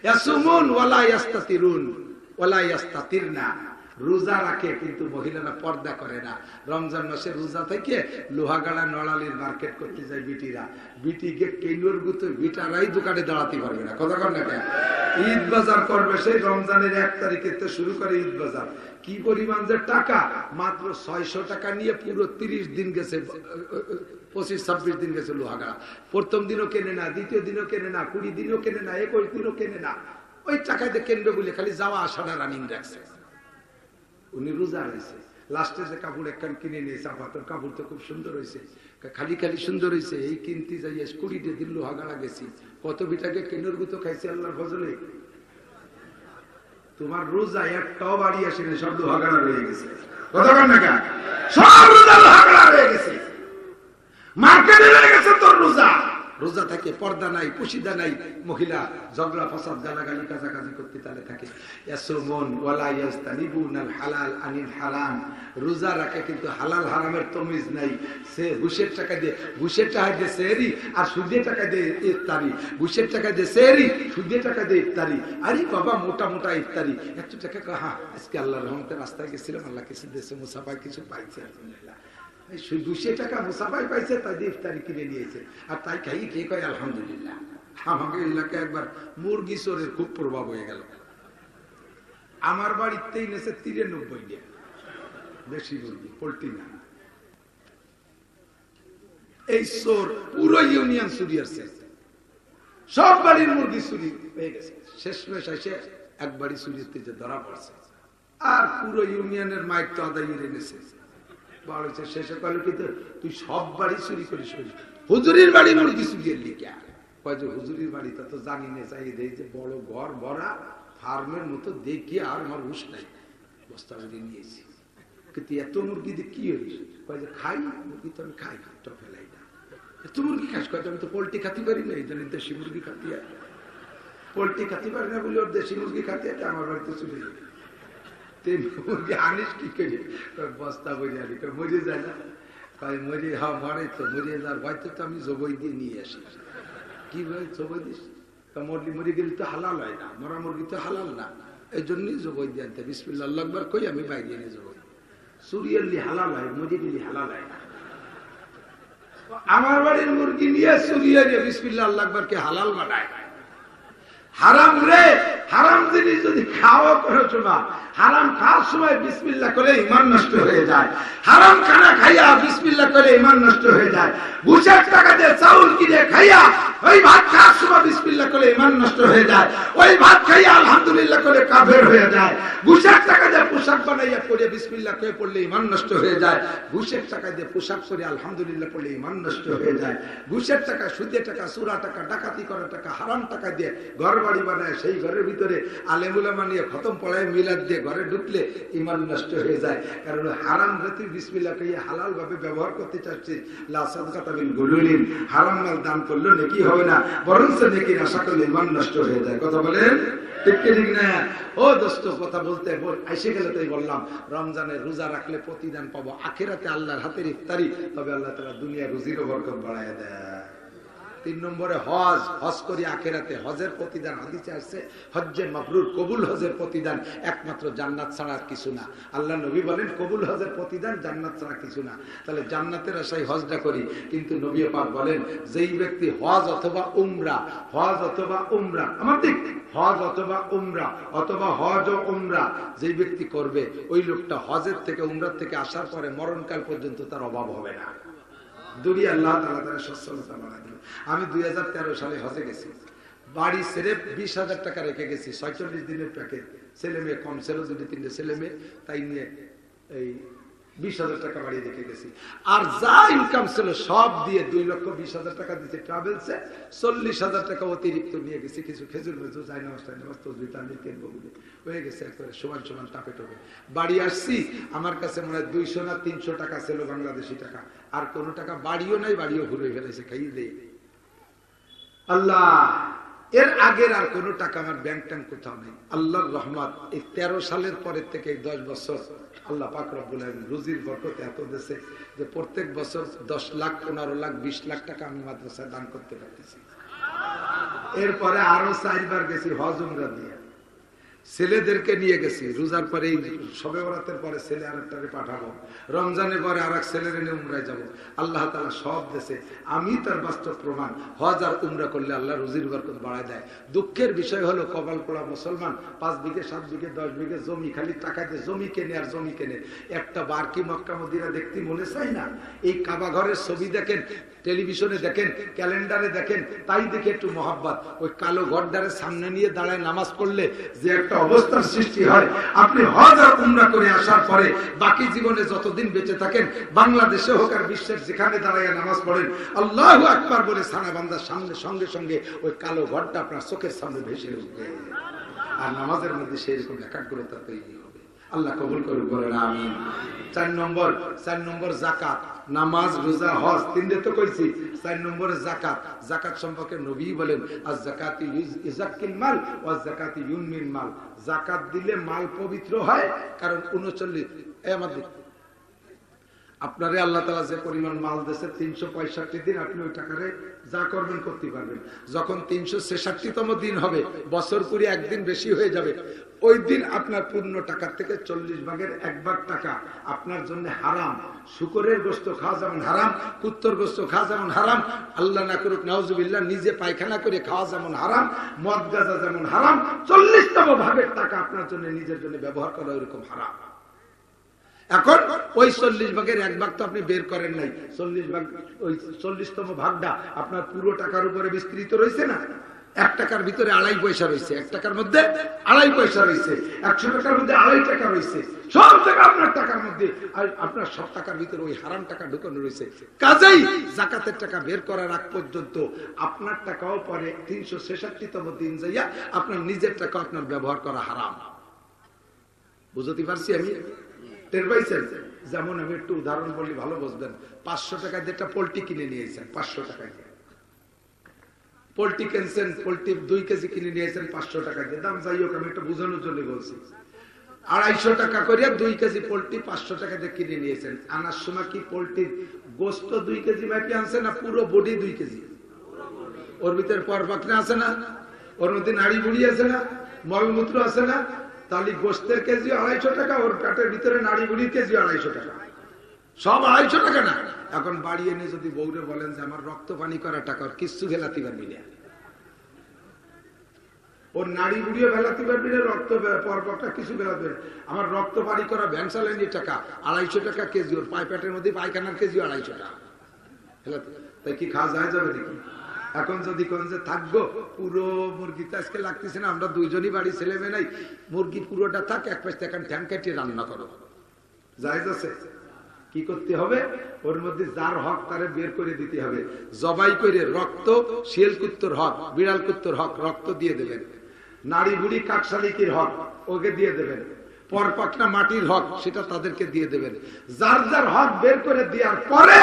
ইয়াসুমুন ওয়ালা ইয়াস্তাতিরুন ওয়ালা ইয়াস্তাতিরনা রোজা রাখে কিন্তু মহিলারা পর্দা করে না রমজান মাসে রোজা থেকে লোহাগাড়া নড়ালির মার্কেট করতে যায় বিটিরা বিটিকে কেনুর গুতো বিটারাই দোকানে দাঁড়াতে পারবে না কথা কর না কেন ঈদ বাজার করবে সেই রমজানের 1 তারিখে তো শুরু করে ঈদ বাজার কি পরিমাণ যে টাকা মাত্র 600 টাকা নিয়ে পুরো 30 দিন গেছে 25-26 দিন গেছে লোহাগাড়া প্রথম দিনও কেনে না দ্বিতীয় দিনও কেনে না 20 দিনও কেনে না 21 দিনও কেনে না ওই টাকাতে কেনবে বলে খালি যাওয়া আসাটা রানিং রাখছে উনি রোজা রয়েছে লাস্টে যে কাপড় একখান কিনে নিয়েছে আপাতত কাপড় তো খুব সুন্দর হয়েছে খালি খালি সুন্দর হয়েছে এই কিনতে যাই 20 দিন লোহাগাড়া গেছি কত বিটাকে কেনুর গুতো খাইছে আল্লাহর ফজলে তোমার রোজা একটাও বাড়ি আসেনি সব লোহাগাড়া রয়ে গেছে কথা বল না কেন সব রোজা লোহাগাড়া রয়ে গেছে মার্কেটে রয়ে গেছে তোর রোজা রোজা থাকে পর্দা নাই পুশিদা নাই মহিলা ঝগড়া ফাসাদ গালাগালি কাজাকাজি করতে তালে থাকে ইয়াসুমুন ওয়ালা ইয়াস্তানিবুনাল হালাল আনিল হারাম রোজা রাখে কিন্তু হালাল হারামের তমিজ নাই সে ঘুষের টাকা দিয়ে সেহরি আর সুদের টাকা দিয়ে ইফতারি ঘুষের টাকা দিয়ে সেহরি সুদের টাকা দিয়ে ইফতারি আরে বাবা মোটা মোটা ইফতারি এত টাকা হ্যাঁ আজকে আল্লাহর রহমতের রাস্তায় গেছিলাম আল্লাহ কিছু দেশে মুসাফায় কিছু পাইছে আলহামদুলিল্লাহ 200 টাকা মুসাফাই পাইছে তাই ইফতারি কিনে নিয়েছে আর তাই খাই খেয়ে কয় আলহামদুলিল্লাহ আমাকে এলাকায় একবার মুরগি চোরের খুব প্রভাব হয়ে গেল আমার বাড়িতেই নেছে 93 টাকা বেশি মুরগি পোল্ট্রি না এই চোর পুরো ইউনিয়ন চুরি আসছে সব বাড়ির মুরগি চুরি হয়ে গেছে শেষমেশ এসে এক বাড়ি চুরিতে যে ধরা পড়ছে আর পুরো ইউনিয়নের মাইক তো আদায় এনেছে শেষে কল কিন্তু তুই সব বাড়ি চুরি করিস হুজুরির বাড়ি মুরগি চুরিয়ে লিখা কয় যে হুজুরির বাড়িটা তো জানি না চাই দেয় যে বড় ঘর ভরা ফার্মের মতো দেখি আর আমার হুশ নাই বস্তা বাড়ি নিয়েছি কিন্তু এত মুরগি দিয়ে কি হইস কয় যে খাই মুরগি তো আমি খাই তো ফেলাই না এত মুরগি খাস কয় আমি তো পোল্ট্রি খাতে পারি না এই জন্য দেশি মুরগি খাতে হয় পোল্ট্রি খাতে পারি না বলে ওর দেশি মুরগি খাতে আমার বাড়িতে চুরি আনিস কি করি বস্তা বই আনি মরে যায় না মরে হ্যাঁ মরে তো মরে যাওয়ার ভয়তে তো আমি জবই দিয়ে নিয়ে আসি কি ভাই জবই দিস মুরগি মরে গেলে তো হালাল হয় না মরা মুরগি তো হালাল না এই জন্যই জবই দিয়ে আনতে বিসমিল্লাহ আল্লাহু আকবার কই আমি বাইরে এনে জবই চুরিয়ালি হালাল হয় মরে গেলে হালাল হয় না আমার বাড়ির মুরগি নিয়ে চুরিয়ালি বিসমিল্লাহ আল্লাহু আকবার কে হালাল বানায় হারাম রে হারাম জিনিস যদি খাওয়া করেছো না হারাম খাওয়ার সময় বিসমিল্লাহ করে ঈমান নষ্ট হয়ে যায় হারাম খানা খাইয়া বিসমিল্লাহ করে ঈমান নষ্ট হয়ে যায় ঘুষের টাকা দিয়ে চাউল কিনে খাইয়া ওই ভাত খাওয়ার সময় বিসমিল্লাহ করে ঈমান নষ্ট হয়ে যায় ওই ভাত খাইয়া আলহামদুলিল্লাহ করে কাফের হয়ে যায় ঘুষের টাকা দিয়ে পোশাক বানাইয়া পরে বিসমিল্লাহ করে পড়লে ঈমান নষ্ট হয়ে যায় ঘুষের টাকা দিয়ে পোশাক পরে আলহামদুলিল্লাহ পড়লে ঈমান নষ্ট হয়ে যায় ঘুষের টাকা সুদের টাকা চোরা টাকা ডাকাতি করা টাকা হারাম টাকা দিয়ে ঘর বাড়ি বানায় সেই ঘরের ভিতরে আলেমুলামা নিয়ে খতম পড়ায় মিলাদ দিয়ে ঘরে ঢুকলে ঈমান নষ্ট হয়ে যায় কারণ হারাম জাতি বিসমিল্লাহ কইয়া হালাল ভাবে ব্যবহার করতে চাচ্ছে লা সাদকাতা বিল গুলুলিন হারাম মাল দান করলে নেকি হবে না বরং নেকির আশা করলে ঈমান নষ্ট হয়ে যায় কথা বলেন ঠিক ঠিক না ও দোস্ত কথা বলতে এসে গেলে তাই বললাম রমজানের রোজা রাখলে প্রতিদান পাবো আখিরাতে আল্লাহর হাতের ইফতারি তবে আল্লাহ তাআলা দুনিয়া রুজির বরকত বাড়ায় দেয় 3 নম্বরে হজ হজ করি আখিরাতে হজের প্রতিদান হাদিসে আসছে হজ্জে মাবরুর কবুল হজের প্রতিদান একমাত্র জান্নাত ছাড়া আর কিছু না আল্লাহ নবী বলেন কবুল হজের প্রতিদান জান্নাত ছাড়া কিছু না তাহলে জান্নাতের আশায় হজটা করি কিন্তু নবী পাক বলেন যেই ব্যক্তি হজ অথবা উমরা আমার দিক হজ অথবা উমরা অথবা হজ ও উমরা যেই ব্যক্তি করবে ওই লোকটা হজের থেকে উমরার থেকে আসার পরে মরণকাল পর্যন্ত তার অভাব হবে না দুনিয়া আল্লাহ তাআলা তার সচ্ছলতা বানায় দিল আমি 2013 সালে হজে গেছি বাড়ি ছেড়ে 20,000 টাকা রেখে গেছি 46 দিনের প্যাকেজ ছেলে মেয়ে কম ছিল 2-3 ছেলে মেয়ে তাই নিয়ে এই 20,000 টাকা বাড়ি রেখে গেছি আর যা ইনকাম ছিল সব দিয়ে 2,20,000 টাকা দিতে ট্রাভেলসে 40,000 টাকা অতিরিক্ত নিয়ে গেছি কিছু খেজুর মেজুর যাই নামাজ তসবিহ তাহমিদ কিনবো বলে হয়ে গেছে একবারে সমান সমান টাপে টপে বাড়ি আসছি আমার কাছে মনে হয় 200 না 300 টাকা ছিল বাংলাদেশি টাকা আর কোনো টাকা বাড়িও নাই বাড়িও ঘুরে ফেলেছে খাইয়ে দেয় আল্লাহ এর আগের আর কোনো টাকা আমার ব্যাংক ট্যাঙ্ক কোথাও নেই। আল্লাহর রহমত, এই 13 সালের পরের থেকে এই 10 বছর আল্লাহ পাক রব্বুল আলামিন রুজির বরকত এত দেশে যে প্রত্যেক বছর 10 লাখ, 15 লাখ, 20 লাখ টাকা আমি মাদ্রাসায় দান করতে পারতেছি। এরপরে আরো 4 বার গেছি হজ উমরা দিয়ে, ছেলেদেরকে নিয়ে গেছি। রোজার পরে শবে বরাতের পরে ছেলে আরেকটারে পাঠাবো, রমজানের পরে আর এক ছেলের নিয়ে উমরায় যাবো। আল্লাহ তাআলা সব দেশে, আমি তার বাস্তব প্রমাণ। হজ আর উমরা করলে আল্লাহ রুজির বরকত বাড়ায় দেয়। দুঃখের বিষয় হলো কপাল পোড়া মুসলমান 5 বিঘে 7 বিঘে 10 বিঘে জমি খালি টাকা দিয়ে জমি কেনে আর জমি কেনে। একটা বার কি মক্কা মদিনা দেখতে মনে চাই না? এই কাবা ঘরের ছবি দেখেন, টেলিভিশনে দেখেন, ক্যালেন্ডারে দেখেন, তাই দেখে একটু মহাব্বত। ওই কালো ঘরটারে সামনে নিয়ে দাঁড়ায় নামাজ পড়লে যে একটা অবস্থার সৃষ্টি হয়, আপনি হজ আর উমরা করে আসার পরে বাকি জীবনে যতদিন বেঁচে থাকেন, বাংলাদেশে হোক আর বিশ্বের যেখানে দাঁড়ায় নামাজ পড়েন, আল্লাহু আকবার বলে সানা বান্দার সামনে সঙ্গে সঙ্গে ওই কালো ঘরটা আপনার চোখের সামনে ভেসে উঠবে। আর নামাজের মধ্যে সেই রকম একাগ্রতা তৈরি হবে। আল্লাহ কবুল করুক, বলেন আমিন। 4 নম্বর জাকাত। নামাজ, রোজা, হজ 3টে তো কইছি। 4 নম্বরে জাকাত। জাকাত সম্পর্কে নবী বলেন আজ জাকাতি ইউজাক্কিল মাল ওয়া জাকাতি ইউনমিল মাল। জাকাত দিলে মাল পবিত্র হয়, কারণ 39 আপনারে আল্লাহ তাআলা যে পরিমাণ মাল দিয়েছে 365 দিন আপনি ওই টাকারে যা করবেন করতে পারবেন। যখন 366তম দিন হবে, বছর পুরি একদিন বেশি হয়ে যাবে, ওই দিন আপনার পূর্ণ টাকার থেকে 40 ভাগের 1 ভাগ টাকা আপনার জন্য হারাম। শুকরের গোশত খাওয়া যেমন হারাম, কুত্তর গোশত খাওয়া যেমন হারাম, আল্লাহ না করুক নাউজুবিল্লাহ নিজে পায়খানা করে খাওয়া যেমন হারাম, মদ গাঁজা যেমন হারাম, 40তম ভাগের টাকা আপনার জন্য নিজের জন্য ব্যবহার করা ওইরকম হারাম। এখন ওই 40 ভাগের 1 ভাগ তো আপনি বের করেন নাই, 40 ভাগ, ওই 40তম ভাগটা আপনার পুরো টাকার উপরে বিস্তৃত রয়েছে না? 1 টাকার ভিতরে 2.5 পয়সা রয়েছে, 1 টাকার মধ্যে 2.5 পয়সা রয়েছে, 100 টাকার মধ্যে 2.5 টাকা রয়েছে। সব টাকা আপনার টাকার মধ্যে, আর আপনার সব টাকার ভিতরে ওই হারাম টাকা ঢুকানো রয়েছে। কাজেই জাকাতের টাকা বের করার আগ পর্যন্ত আপনার টাকাও পরে 366তম দিন যাইয়া আপনার নিজের টাকা আপনার ব্যবহার করা হারাম। বুঝতে পারছি আমি? টের পাইছেন? যেমন আমি একটু উদাহরণ বলি, ভালো বুঝবেন। 500 টাকা দিয়ে একটা পোল্ট্রি কিনে নিয়েছেন, 500 টাকা দিয়ে পোল্ট্রি কিনছেন, পোল্ট্রি 2 কেজি কিনে নিয়েছেন 500 টাকা দিয়ে। দাম যাই হোক, আমি একটা বোঝানোর জন্য বলছি। 250 টাকা করে 2 কেজি পোল্ট্রি 500 টাকা দিয়ে কিনে নিয়েছেন। আনার সময় কি পোল্ট্রির গোশত 2 কেজি মাপি আনছে না পুরো বডি 2 কেজি? ওর ভিতরে পরপাকনা আছে না, ওর মধ্যে নাড়ি বুড়ি আছে না, মলমূত্র আছে না? তাহলে গোশতের কেজি 250 টাকা, ওর পেটের ভিতরে নাড়ি বুড়ির কেজি 250 টাকা, সব 250 টাকা না। এখন বাড়ি এনে যদি বউরে বলেন যে আমার রক্ত পানি করা টাকা, ওর কিচ্ছু ফেলাতে পারবি না, ওর নাড়ি বুড়িও ফেলাতে পারবি না, রক্ত পরপরটা কিছু ফেলাতে। আমার রক্ত পানি করা ভ্যান চালানি টাকা 250 টাকা কেজি, ওর পেটের মধ্যে পায়খানার কেজি 250 টাকা ফেলাতে, তাই কি খাওয়া যায় যাবে নাকি? এখন যদি কোন যে থাকবো পুরো মুরগিতে আজকে লাগতেছে না, আমরা 2 জনই বাড়ি, ছেলে মেয়ে নাই, মুরগি পুরোটা থাক, এক পাশে এখন ঠ্যাং কাটিয়ে রান্না করো, জায়েজ আছে? কি করতে হবে? ওর মধ্যে যার হক তারে বের করে দিতে হবে, জবাই করে রক্ত, শিয়াল কুত্তর হক, বিড়াল কুত্তর হক রক্ত দিয়ে দেবেন, নারী বুড়ি কাকশালিকির হক ওকে দিয়ে দেবেন, পরপাকনা মাটির হক সেটা তাদেরকে দিয়ে দেবেন। যার যার হক বের করে দেওয়ার পরে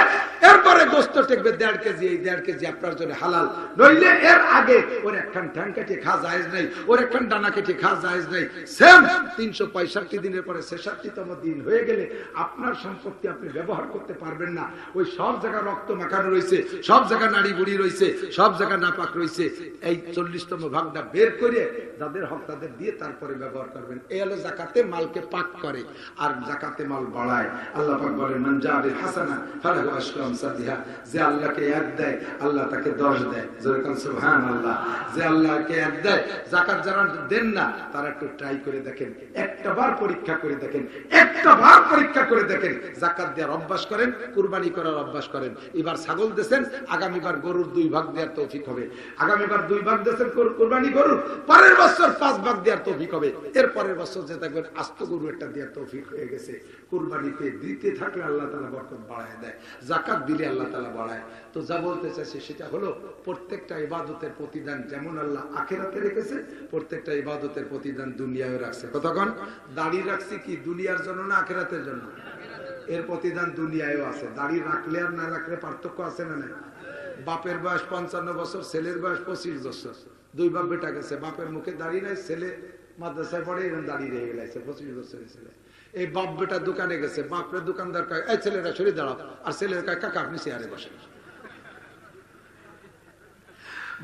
এরপরে গোশত টেকবে 1.5 কেজি। এই 1.5 কেজি আপনার জন্য হালাল, নইলে এর আগে ওর একখান ঠ্যাং কেটে খাওয়া জায়েজ নাই, ওর একখান ডানা কেটে খাওয়া জায়েজ নাই। সেম 365 দিনের পরে 66তম দিন হয়ে গেলে আপনার সম্পত্তি আপনি ব্যবহার করতে পারবেন না। ওই সব জায়গায় রক্ত মাখানো রয়েছে, সব জায়গায় নাড়ি বুড়ি রয়েছে, সব জায়গায় নাপাক রয়েছে। এই 40তম ভাগটা বের করে যাদের হক তাদের দিয়ে তারপরে ব্যবহার করবেন। এই হলো জাকাতে মালকে পাক করে আর জাকাতে মাল বাড়ায়। আল্লাহ পাক বলেন মান জাবিল হাসানা ফালাহু আশরু আমসালিহা, যে আল্লাহকে 1 দেয় আল্লাহ তাকে 10 দেয়। যেরকম সুবহানাল্লাহ, যে আল্লাহকে 1 দেয়, জাকাত যারা দেন না তারা একটু ট্রাই করে দেখেন, একটা বার পরীক্ষা করে দেখেন, একটা বার পরীক্ষা করে দেখেন, জাকাত দেওয়ার অভ্যাস করেন, কুরবানি করার অভ্যাস করেন। এবার ছাগল দেন, আগামীবার গরুর 2 ভাগ দেওয়ার তৌফিক হবে। আগামীবার 2 ভাগ দেন কুরবানি গরুর, পরের বছর 5 ভাগ দেওয়ার তৌফিক হবে। এর পরের বছর যে দেখবেন আস্ত গরু একটা দেওয়ার তৌফিক হয়ে গেছে। কুরবানিতে দিতে থাকলে আল্লাহ তাআলা বরকত বাড়ায় দেয়, জাকাত দিলে আল্লাহ তাআলা বাড়ায়। তো যা বলতে চাইছে সেটা হলো প্রত্যেকটা ইবাদতের প্রতিদান যেমন আল্লাহ আখিরাতে রেখেছে, প্রত্যেকটা ইবাদতের প্রতিদান দুনিয়ায় রাখছে। কতক্ষণ দাড়ি রাখছি কি দুনিয়ার জন্য না আখিরাতের জন্য? এর প্রতিদান দুনিয়ায়ও আছে। দাড়ি রাখলে আর না রাখলে পার্থক্য আছে না? নাই। বাপের বয়স 55 বছর, ছেলের বয়স 25 বছর, দুই বাপ বেটা গেছে, বাপের মুখে দাঁড়িয়ে নাই, ছেলে মাদ্রাসায় পড়ে এরকম দাঁড়িয়ে রয়ে গেছে 25 বছরের ছেলে। এই বাপ বেটা দোকানে গেছে, বাপরে দোকানদার কয় এই ছেলেরা সরে দাঁড়াও, আর ছেলের কয় কাকা আপনি চেয়ারে বসেন।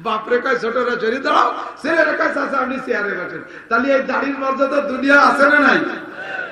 বাপরে কয় ছোটরা সরে দাঁড়াও, ছেলেরা কয় চাচা আপনি চেয়ারে বসেন। তাহলে এই দাড়ির মর্যাদা দুনিয়া আছে না নাই?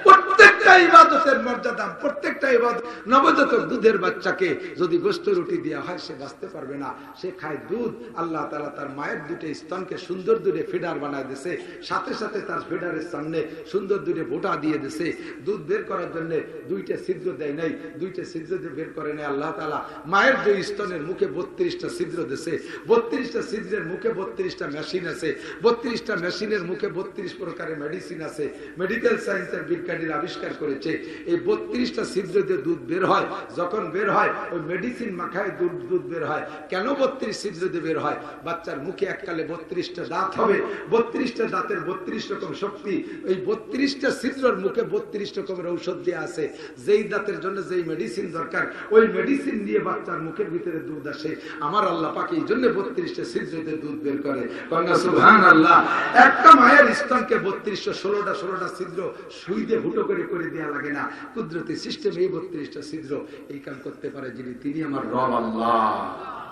প্রত্যেকটা ইবাদতের মর্যাদা, প্রত্যেকটা ইবাদত। নবজাতক দুধের বাচ্চাকে যদি গোশত রুটি দেওয়া হয় সে বাঁচতে পারবে না, সে খায় দুধ। আল্লাহ তাআলা তার মায়ের দুটো স্তনকে সুন্দর দুধে ফিডার বানায় দিয়েছে, সাথে সাথে তার ফিডারের সামনে সুন্দর দুধে বোটা দিয়ে দিয়েছে। দুধ বের করার জন্য দুইটা ছিদ্র দেয় নাই, দুইটা ছিদ্র দিয়ে বের করে নেয় আল্লাহ তাআলা। মায়ের দুই স্তনের মুখে 32টা ছিদ্র দিয়েছে, 32টা ছিদ্রের মুখে 32টা মেশিন আছে, 32টা মেশিনের মুখে 32 প্রকারের মেডিসিন আছে। মেডিকেল সায়েন্সের বিজ্ঞানীরা আবিষ্কার করেছে এই 32টা ছিদ্র দিয়ে দুধ বের হয়। যখন বের হয় ওই মেডিসিন মাখায় দুধ বের হয়। কেন 32 ছিদ্র দিয়ে বের হয়? বাচ্চার মুখে এককালে 32টা দাঁত হবে, 32টা দাঁতের 32 রকম শক্তি। এই 32টা ছিদ্রের মুখে 32 রকমের ঔষধ দেওয়া আছে। যেই দাঁতের জন্য যেই মেডিসিন দরকার ওই মেডিসিন দিয়ে বাচ্চার মুখের ভিতরে দুধ আসে। আমার আল্লাহ পাক এই জন্য 32টা ছিদ্র দিয়ে দুধ বের করে। সুবহানাল্লাহ। একটা মায়ের স্তনকে 16টা ছিদ্র সুই দিয়ে হুটো করে দেয়া লাগে না। কুদরতি সিস্টেম এই 32টা ছিদ্র এই কাম করতে পারে যিনি, তিনি আমার রব আল্লাহ।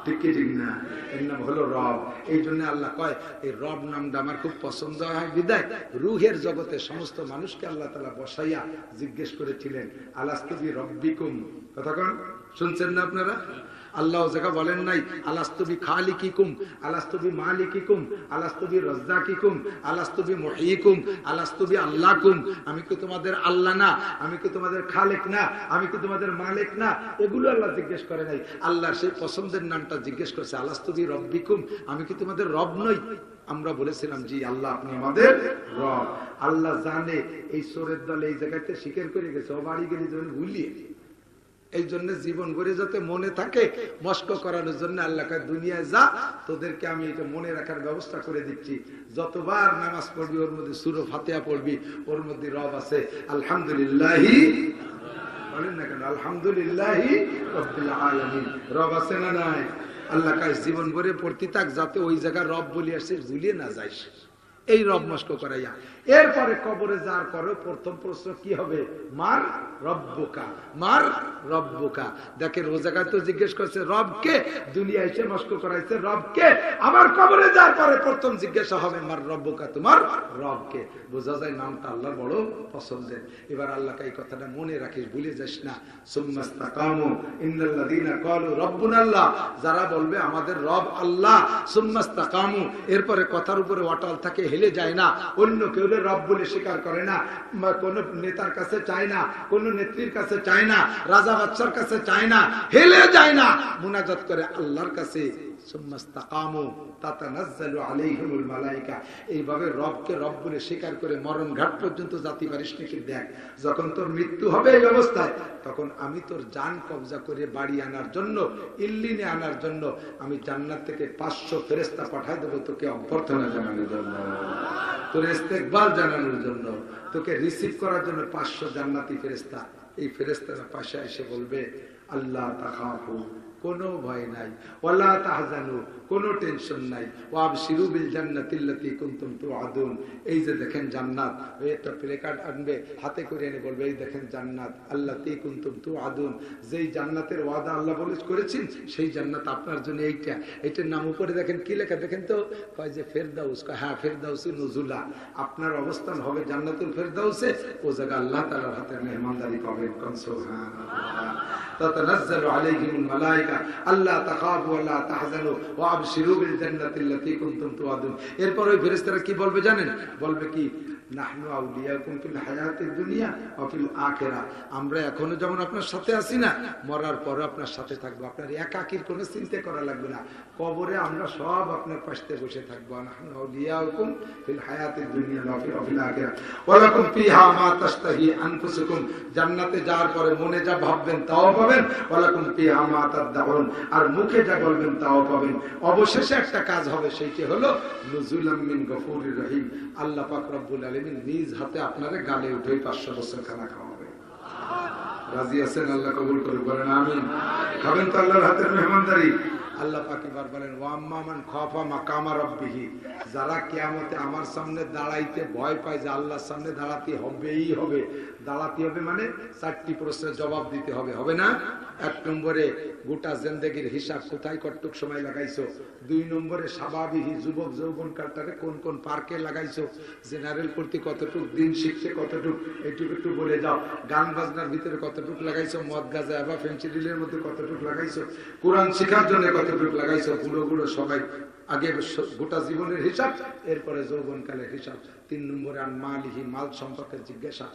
ঠিক কি ঠিক না? এর নাম হলো রব। এই জন্য আল্লাহ কয় এই রব নামটা আমার খুব পছন্দ হয় বিদায় রুহের জগতে সমস্ত মানুষকে আল্লাহ তাআলা বসাইয়া জিজ্ঞেস করেছিলেন আলাস্তু বি রব্বিকুম। কথাক্ষণ শুনছেন না আপনারা? আল্লাহ জায়গা বলেন নাই আলাস্তু বি খালিকিকুম, আলাস্তু বি মালিকিকুম, আলাস্তু বি রাজ্জাকিকুম, আলাস্তু বি মুহয়িকুম, আলাস্তু বি আল্লাহকুম। আমি কি তোমাদের আল্লাহ না? আমি কি তোমাদের খালেক না? আমি কি তোমাদের মালিক না? এগুলো আল্লাহ জিজ্ঞেস করে নাই। আল্লাহর সেই পছন্দের নামটা জিজ্ঞেস করছে আলাস্তু বি রব্বিকুম, আমি কি তোমাদের রব নই? আমরা বলেছিলাম জি আল্লাহ আপনি আমাদের রব। আল্লাহ জানে এই চোরের দল এই জায়গাতে স্বীকার করে গেছে, ও বাড়ি গেলে যেন ভুলিয়ে। এই জন্য জীবন ভরে যাতে মনে থাকে মস্ক করানোর জন্য আল্লাহ দুনিয়ায় যা, তোদেরকে আমি এটা মনে রাখার ব্যবস্থা করে দিচ্ছি। যতবার নামাজ পড়বি ওর মধ্যে সূরা ফাতিহা পড়বি, ওর মধ্যে রব আছে। আলহামদুলিল্লাহি বলেন না কেন? আলহামদুলিল্লাহি রাব্বিল আলামিন। রব আছে না নাই? আল্লাহ কাছে জীবন ভরে পড়তে থাক যাতে ওই জায়গায় রব বলি আসে ভুলিয়ে না যাইস। এই রব মস্ক করাইয়া এরপরে কবরে যাওয়ার পরে প্রথম প্রশ্ন কি হবে? মার রব্বুকা, মার রব্বুকা। দেখেন ও জায়গায় তো জিজ্ঞেস করছে রবকে, দুনিয়া এসে মস্ক করাইছে রবকে। আবার কবরে যাওয়ার পরে প্রথম জিজ্ঞাসা হবে মার রব্বুকা, তোমার রবকে। বোঝা যায় নামটা আল্লাহর বড় পছন্দের। এবার আল্লাহকে এই কথাটা মনে রাখিস, ভুলে যাস না। সুম্মাস্তাকামু ইন্নাল্লাযীনা ক্বালু রাব্বুনাল্লাহ, যারা বলবে আমাদের রব আল্লাহ, সুম্মাস্তাকামু এরপরে কথার উপরে অটল থাকে, হেলে যায় না, অন্য কেউ রব বলে স্বীকার করে না, কোন নেতার কাছে চায় না, কোন নেত্রীর কাছে চায় না, রাজা বাদশার কাছে চায় না, হেলে যায় না, মুনাজাত করে আল্লাহর কাছে। এইভাবে রবকে রব বলে স্বীকার করে মরণ ঘাট পর্যন্ত জাতি পারিস নাকি? দেখ যখন তোর মৃত্যু হবে এই অবস্থায়, তখন আমি তোর জান কবজা করে বাড়ি আনার জন্য, ইল্লিনে আনার জন্য আমি জান্নাত থেকে 500 ফেরেশতা পাঠাই দেবো তোকে অভ্যর্থনা জানানোর জন্য, তোর ইস্তেকবাল জানানোর জন্য, তোকে রিসিভ করার জন্য 500 জান্নাতি ফেরেশতা। এই ফেরেশতারা পাশে এসে বলবে আল্লাহ তাখাফু, কোনো ভয় নাই, ওয়ালা তাহজানু, কোনো টেনশন নাই, ওয়াবশিরু বিল জান্নাতিল্লাতী কুনতুম তুআদুন। এই যে দেখেন জান্নাত, ওই একটা প্লেকার্ড আনবে হাতে করে এনে বলবে এই দেখেন জান্নাত আল্লাতী কুনতুম তুআদুন, যেই জান্নাতের ওয়াদা আল্লাহ বলে করেছেন সেই জান্নাত আপনার জন্য এইটা। এইটার নাম উপরে দেখেন কি লেখা দেখেন তো, কয় যে ফেরদাউস। হ্যাঁ ফেরদাউসে নুজুলা, আপনার অবস্থান হবে জান্নাতুল ফেরদাউসে। ও জায়গা আল্লাহ তাআলার হাতে মেহমানদারি পাবেন। সুবহানাল্লাহ। তাতানাজ্জালু আলাইহিমুল মালায়েকা আল্লা তাখাফু ওয়া লা তাহজানু ওয়া আবশিরু বিল জান্নাতিল্লাতী কুনতুম তুআদুন। এরপর ওই ফেরেশতারা কি বলবে জানেন? বলবে কি নাহনু আউলিয়াকুম ফিল হায়াতিদ দুনিয়া ওয়া ফিল আখিরাহ, আমরা এখনো যেমন আপনার সাথে আছি না, মরার পরে আপনার সাথে থাকবো। আপনার একাকির কোনো চিন্তা করা লাগবে না, কবরে আমরা সব আপনার পাশে বসে থাকবো। নাহনু আউলিয়াকুম ফিল হায়াতিদ দুনিয়া ওয়া ফিল আখিরাহ ওয়া লাকুম ফিহা মা তাশতাহি আনফুসুকুম, জান্নাতে যাওয়ার পরে মনে যা ভাববেন তাও পাবেন, ওয়া লাকুম ফিহা মা তাদউন, আর মুখে যা বলবেন তাও পাবেন। অবশেষে একটা কাজ হবে, সেইটি হলো নুজুলাম মিন গফুরির রহিম। আল্লাহ পাক রব্বুল আলামিন নিজ হাতে আপনারে গালে উঠে 500 বছর খানা খাওয়াবে। রাজি আছেন? আল্লাহ কবুল করে বলেন আমিন। খাবেন তো আল্লাহর হাতের মেহমানদারি? আল্লাহ পাক এবার বলেন ওয়াম্মা মান খাফা মাকামা রাব্বিহি, যারা কিয়ামতে আমার সামনে দাঁড়াইতে ভয় পায় যে আল্লাহর সামনে দাঁড়াতে হবেই হবে, দাঁড়াতে হবে মানে 4টি প্রশ্নের জবাব দিতে হবে, হবে না? 1 নম্বরে গোটা জিন্দেগীর হিসাব, কোথায় কতটুক সময় লাগাইছো। 2 নম্বরে স্বাভাবিক যুবক যৌবনকালটাকে কোন কোন পার্কে লাগাইছো, জেনারেল পড়তে কতটুক, দিন শিখতে কতটুক, এইটুকু একটু বলে যাও। গান বাজনার ভিতরে কতটুক লাগাইছো, মদ গাঁজা বা ফেন্সিডিলের মধ্যে কতটুক লাগাইছো, কোরআন শেখার জন্য কতটুক লাগাইছো, গুলো সবাই আগে গোটা জীবনের হিসাব, এরপরে যৌবনকালের হিসাব। 3 নম্বরে আন মালিহি, মাল সম্পর্কে জিজ্ঞাসা,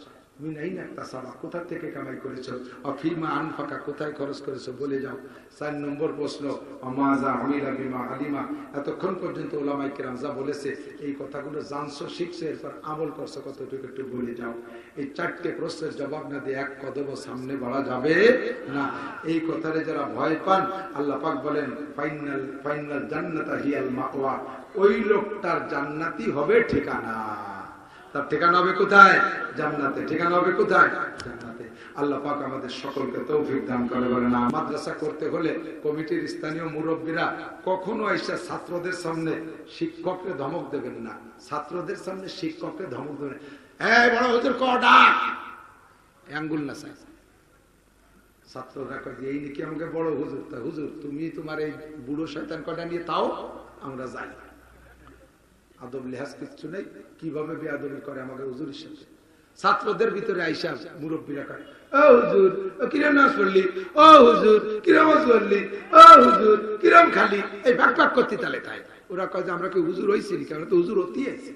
কোথা থেকে কামাই করেছো, অফিমা আনফাকা, কোথায় খরচ করেছো বলে যাও। 4 নম্বর প্রশ্ন আমাজা আমিলা বিমা আলিমা, এতক্ষণ পর্যন্ত উলামায়ে কেরাম যা বলেছে এই কথাগুলো জানছো, শিখছো, এরপর আমল করছো কতটুকু একটু বলে যাও। এই 4টে প্রশ্নের জবাব না দিয়ে 1 কদম সামনে বাড়া যাবে না। এই কথারে যারা ভয় পান আল্লাহ পাক বলেন ফাইনাল জান্নাতা হিয়াল মাওয়া, ওই লোকটার জান্নাতি হবে ঠিকানা। তার ঠিকানা হবে কোথায়? জান্নাতে। ঠিকানা হবে কোথায়? জান্নাতে। আল্লাহ পাক আমাদের সকলকে তৌফিক দান করে। বলেন মাদ্রাসা করতে হলে কমিটির স্থানীয় মুরব্বীরা কখনো এসে ছাত্রদের সামনে শিক্ষককে ধমক দেবেন না, ছাত্রদের সামনে শিক্ষককে ধমক দেবেন। এই বড় হুজুর কটা আঙ্গুল না চাই, ছাত্ররা কয় এই নাকি আমাকে বড় হুজুর, তা হুজুর তুমি তোমার এই বুড়ো শয়তান কটা নিয়ে তাও আমরা যাই। আদব লেহাজ কিচ্ছু নেই, কিভাবে বেয়াদবি করে আমাকে হুজুরের সাথে। ছাত্রদের ভিতরে আইসা মুরব্বীরা কয় ও হুজুর কিরম নাচ পড়লি, ও হুজুর কিরম পড়লি, ও হুজুর কিরম খালি, এই ভাগ ভাগ করতে তালে তাই। ওরা কয় যে আমরা কি হুজুর হইছি নাকি, আমরা তো হুজুর হতেই আছি।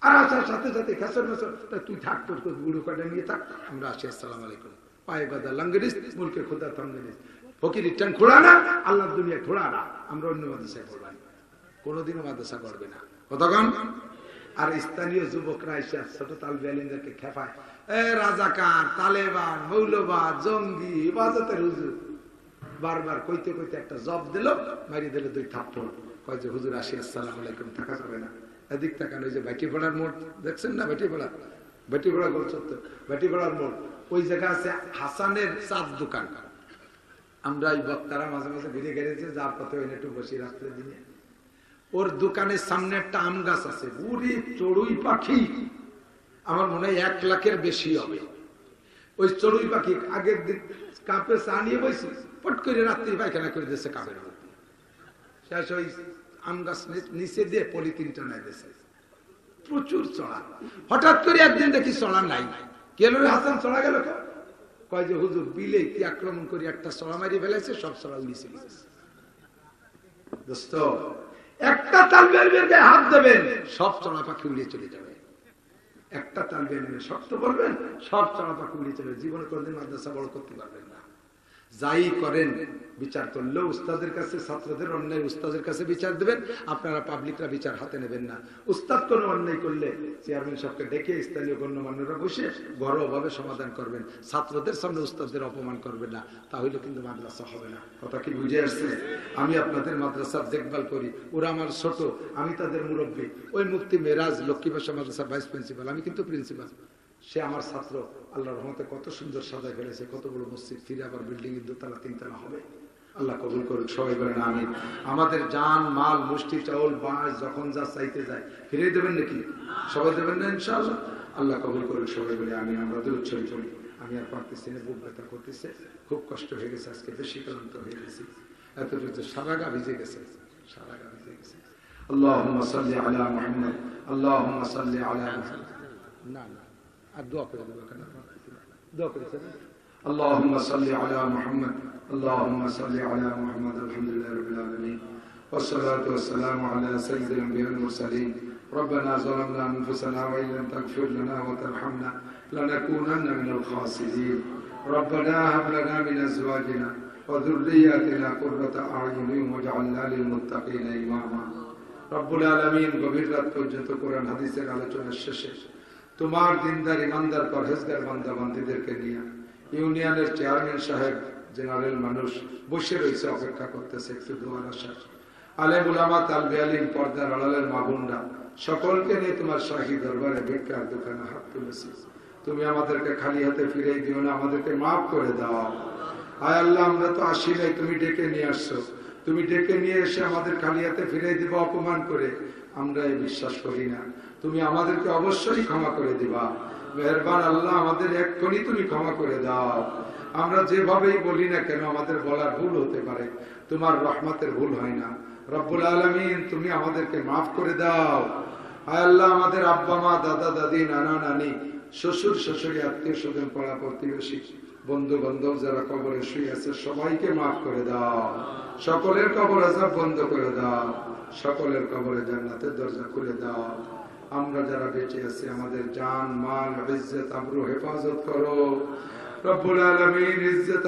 আর আসার সাথে সাথে খেসর মেসর, তুই থাক তোর বুড়ো কটা নিয়ে থাক, আমরা আসি, আসসালামু আলাইকুম। পায়ে বাদা লাঙ্গরিস মুলকে খোদা তাঙ্গরিস, ফকির ইটান খোড়া না, আল্লাহর দুনিয়া খোড়া না। আমরা অন্য মাদ্রাসায় পড়বানি, কোনোদিনও মাদ্রাসা করবে না। কতক্ষণ? আর স্থানীয় যুবকরা এসে ছোট তালবে আলিমদেরকে খেপায়, রাজাকার, তালেবান, মৌলবাদ, জঙ্গি, ইবাদতের হুজুর। বারবার কইতে কইতে একটা জব দিল, মারি দিল 2 থাপ্পড়। কয় যে হুজুর আসি, আসসালামু আলাইকুম, থাকা যাবে না। এদিক তাকান, ওই যে ভাটিপাড়ার মোড় দেখছেন না, ভাটিপাড়া গোল চত্বর, ভাটিপাড়ার মোড়, ওই জায়গা আছে হাসানের চাঁদ দোকান। আমরা এই বক্তারা মাঝে মাঝে ঘুরে গেছে, যার পথে ওই একটু বসে রাত্রে দিনে। ওর দোকানের সামনে একটা আম গাছ আছে, বুড়ি চড়ুই পাখি আমার মনে হয় 1 লাখের বেশি হবে। ওই চড়ুই পাখি আগের দিন কাপে চা নিয়ে বসে পট করে রাত্রি পায়খানা করে দিয়েছে কাপের মধ্যে। শেষ ওই আম গাছ নিচে দিয়ে পলিথিন টানায় দিয়েছে, প্রচুর চড়া। হঠাৎ করে একদিন দেখি চড়া নাই, কেন হাসান চড়া গেল? কয় যে হুজুর বিলে কি আক্রমণ করে একটা চড়া মারি ফেলেছে, সব চড়া নিচে গেছে। দোস্ত একটা তালবের গায়ে হাত দেবেন, সব চড়া পাখি উড়িয়ে চলে যাবে। একটা তালবের শক্ত করবেন, সব চড়া পাখি উড়িয়ে চলে। জীবনে কোনদিন মাদ্রাসা বড় করতে পারবেন না। যাই করেন বিচার করলেও উস্তাদের কাছে, ছাত্রদের অন্যায় উস্তাদের কাছে বিচার দেবেন, আপনারা পাবলিকরা বিচার হাতে নেবেন না। উস্তাদ কোনো অন্যায় করলে চেয়ারম্যান সাহেবকে ডেকে স্থানীয় গণ্যমান্যরা বসে ঘরোয়াভাবে সমাধান করবেন। ছাত্রদের সামনে উস্তাদদের অপমান করবেন না, তাহলে কিন্তু মাদ্রাসা হবে না। কথা কি বুঝে আসছে? আমি আপনাদের মাদ্রাসার দেখভাল করি, ওরা আমার ছোট, আমি তাদের মুরব্বী। ওই মুফতি মেরাজ লক্ষ্মীবাসা মাদ্রাসার ভাইস প্রিন্সিপাল, আমি কিন্তু প্রিন্সিপাল। সে আমার ছাত্র, আল্লাহর রহমতে কত সুন্দর সাজায় ফেলেছে, কত বড় মসজিদ, ফিরে আবার বিল্ডিং এর 2 তলা 3 তলা হবে। আল্লাহ কবুল করুক, সবাই বলেন আমিন। আমাদের জান মাল মুষ্টি চাউল বাঁশ যখন যা চাইতে যায় ফিরে দেবেন নাকি? সবাই দেবেন না ইনশাআল্লাহ? আল্লাহ কবুল করুক, সবাই বলে আমিন। আমরা উচ্চারণ করি। আমি আর পারতেছি না, বুক ব্যথা করতেছে, খুব কষ্ট হয়ে গেছে, আজকে বেশি ক্লান্ত হয়ে গেছি। এতটুকু সারা গা ভিজে গেছে, সারা গা ভিজে গেছে। আল্লাহুম্মা সাল্লি আলা মুহাম্মদ, আল্লাহুম্মা সাল্লি আলা মুহাম্মদ। না না আর দোয়া করে দেবো, কেন দোয়া করেছেন? اللهم صل على محمد، اللهم صل على محمد. الحمد لله رب العالمين، والصلاة والسلام على سيد الأنبياء والمرسلين. ربنا ظلمنا أنفسنا وإن لم تغفر لنا وترحمنا لنكونن من الخاسرين. ربنا هب لنا من أزواجنا وذرياتنا قرة أعين واجعلنا للمتقين إماما. رب العالمين গভীর রাত পর্যন্ত কোরআন হাদিসের আলোচনার শেষে তোমার দিনদার ইমানদার পরহেজগার বান্দা বান্দীদেরকে নিয়ে ইউনিয়নের চেয়ারম্যান সাহেব, জেনারেল মানুষ বসে রয়েছে, অপেক্ষা করতেছে একটু দোয়ার আশা। আলেম উলামা, তালবে আলিম, পর্দার আড়ালের মা বোনরা সকলকে নিয়ে তোমার শাহী দরবারে ভিক্ষার দোকানে হাত তুলেছি। তুমি আমাদেরকে খালি হাতে ফিরে দিও না, আমাদেরকে মাফ করে দাও। আয় আল্লাহ, আমরা তো আসি নাই, তুমি ডেকে নিয়ে আসছো। তুমি ডেকে নিয়ে এসে আমাদের খালিয়াতে ফিরে দিবা অপমান করে, আমরা এই বিশ্বাস করি না। তুমি আমাদেরকে অবশ্যই ক্ষমা করে দিবা। মেহেরবান আল্লাহ, আমাদের এক্ষুনি তুমি ক্ষমা করে দাও। আমরা যেভাবেই বলি না কেন আমাদের বলার ভুল হতে পারে, তোমার রহমতের ভুল হয় না। রব্বুল আলামিন, তুমি আমাদেরকে মাফ করে দাও। আয় আল্লাহ, আমাদের আব্বা মা, দাদা দাদি, নানা নানি, শ্বশুর শাশুড়ি, আত্মীয় স্বজন, পাড়া প্রতিবেশী, বন্ধু বান্ধব যারা কবরে শুয়ে আছে সবাইকে মাফ করে দাও। সকলের কবর আযাব বন্ধ করে দাও। সকলের কবরে জান্নাতের দরজা খুলে দাও। আমরা যারা বেঁচে আছি আমাদের জান মাল ইজ্জত আবরু হেফাজত করো। রব্বুল আলামিন, ইজ্জত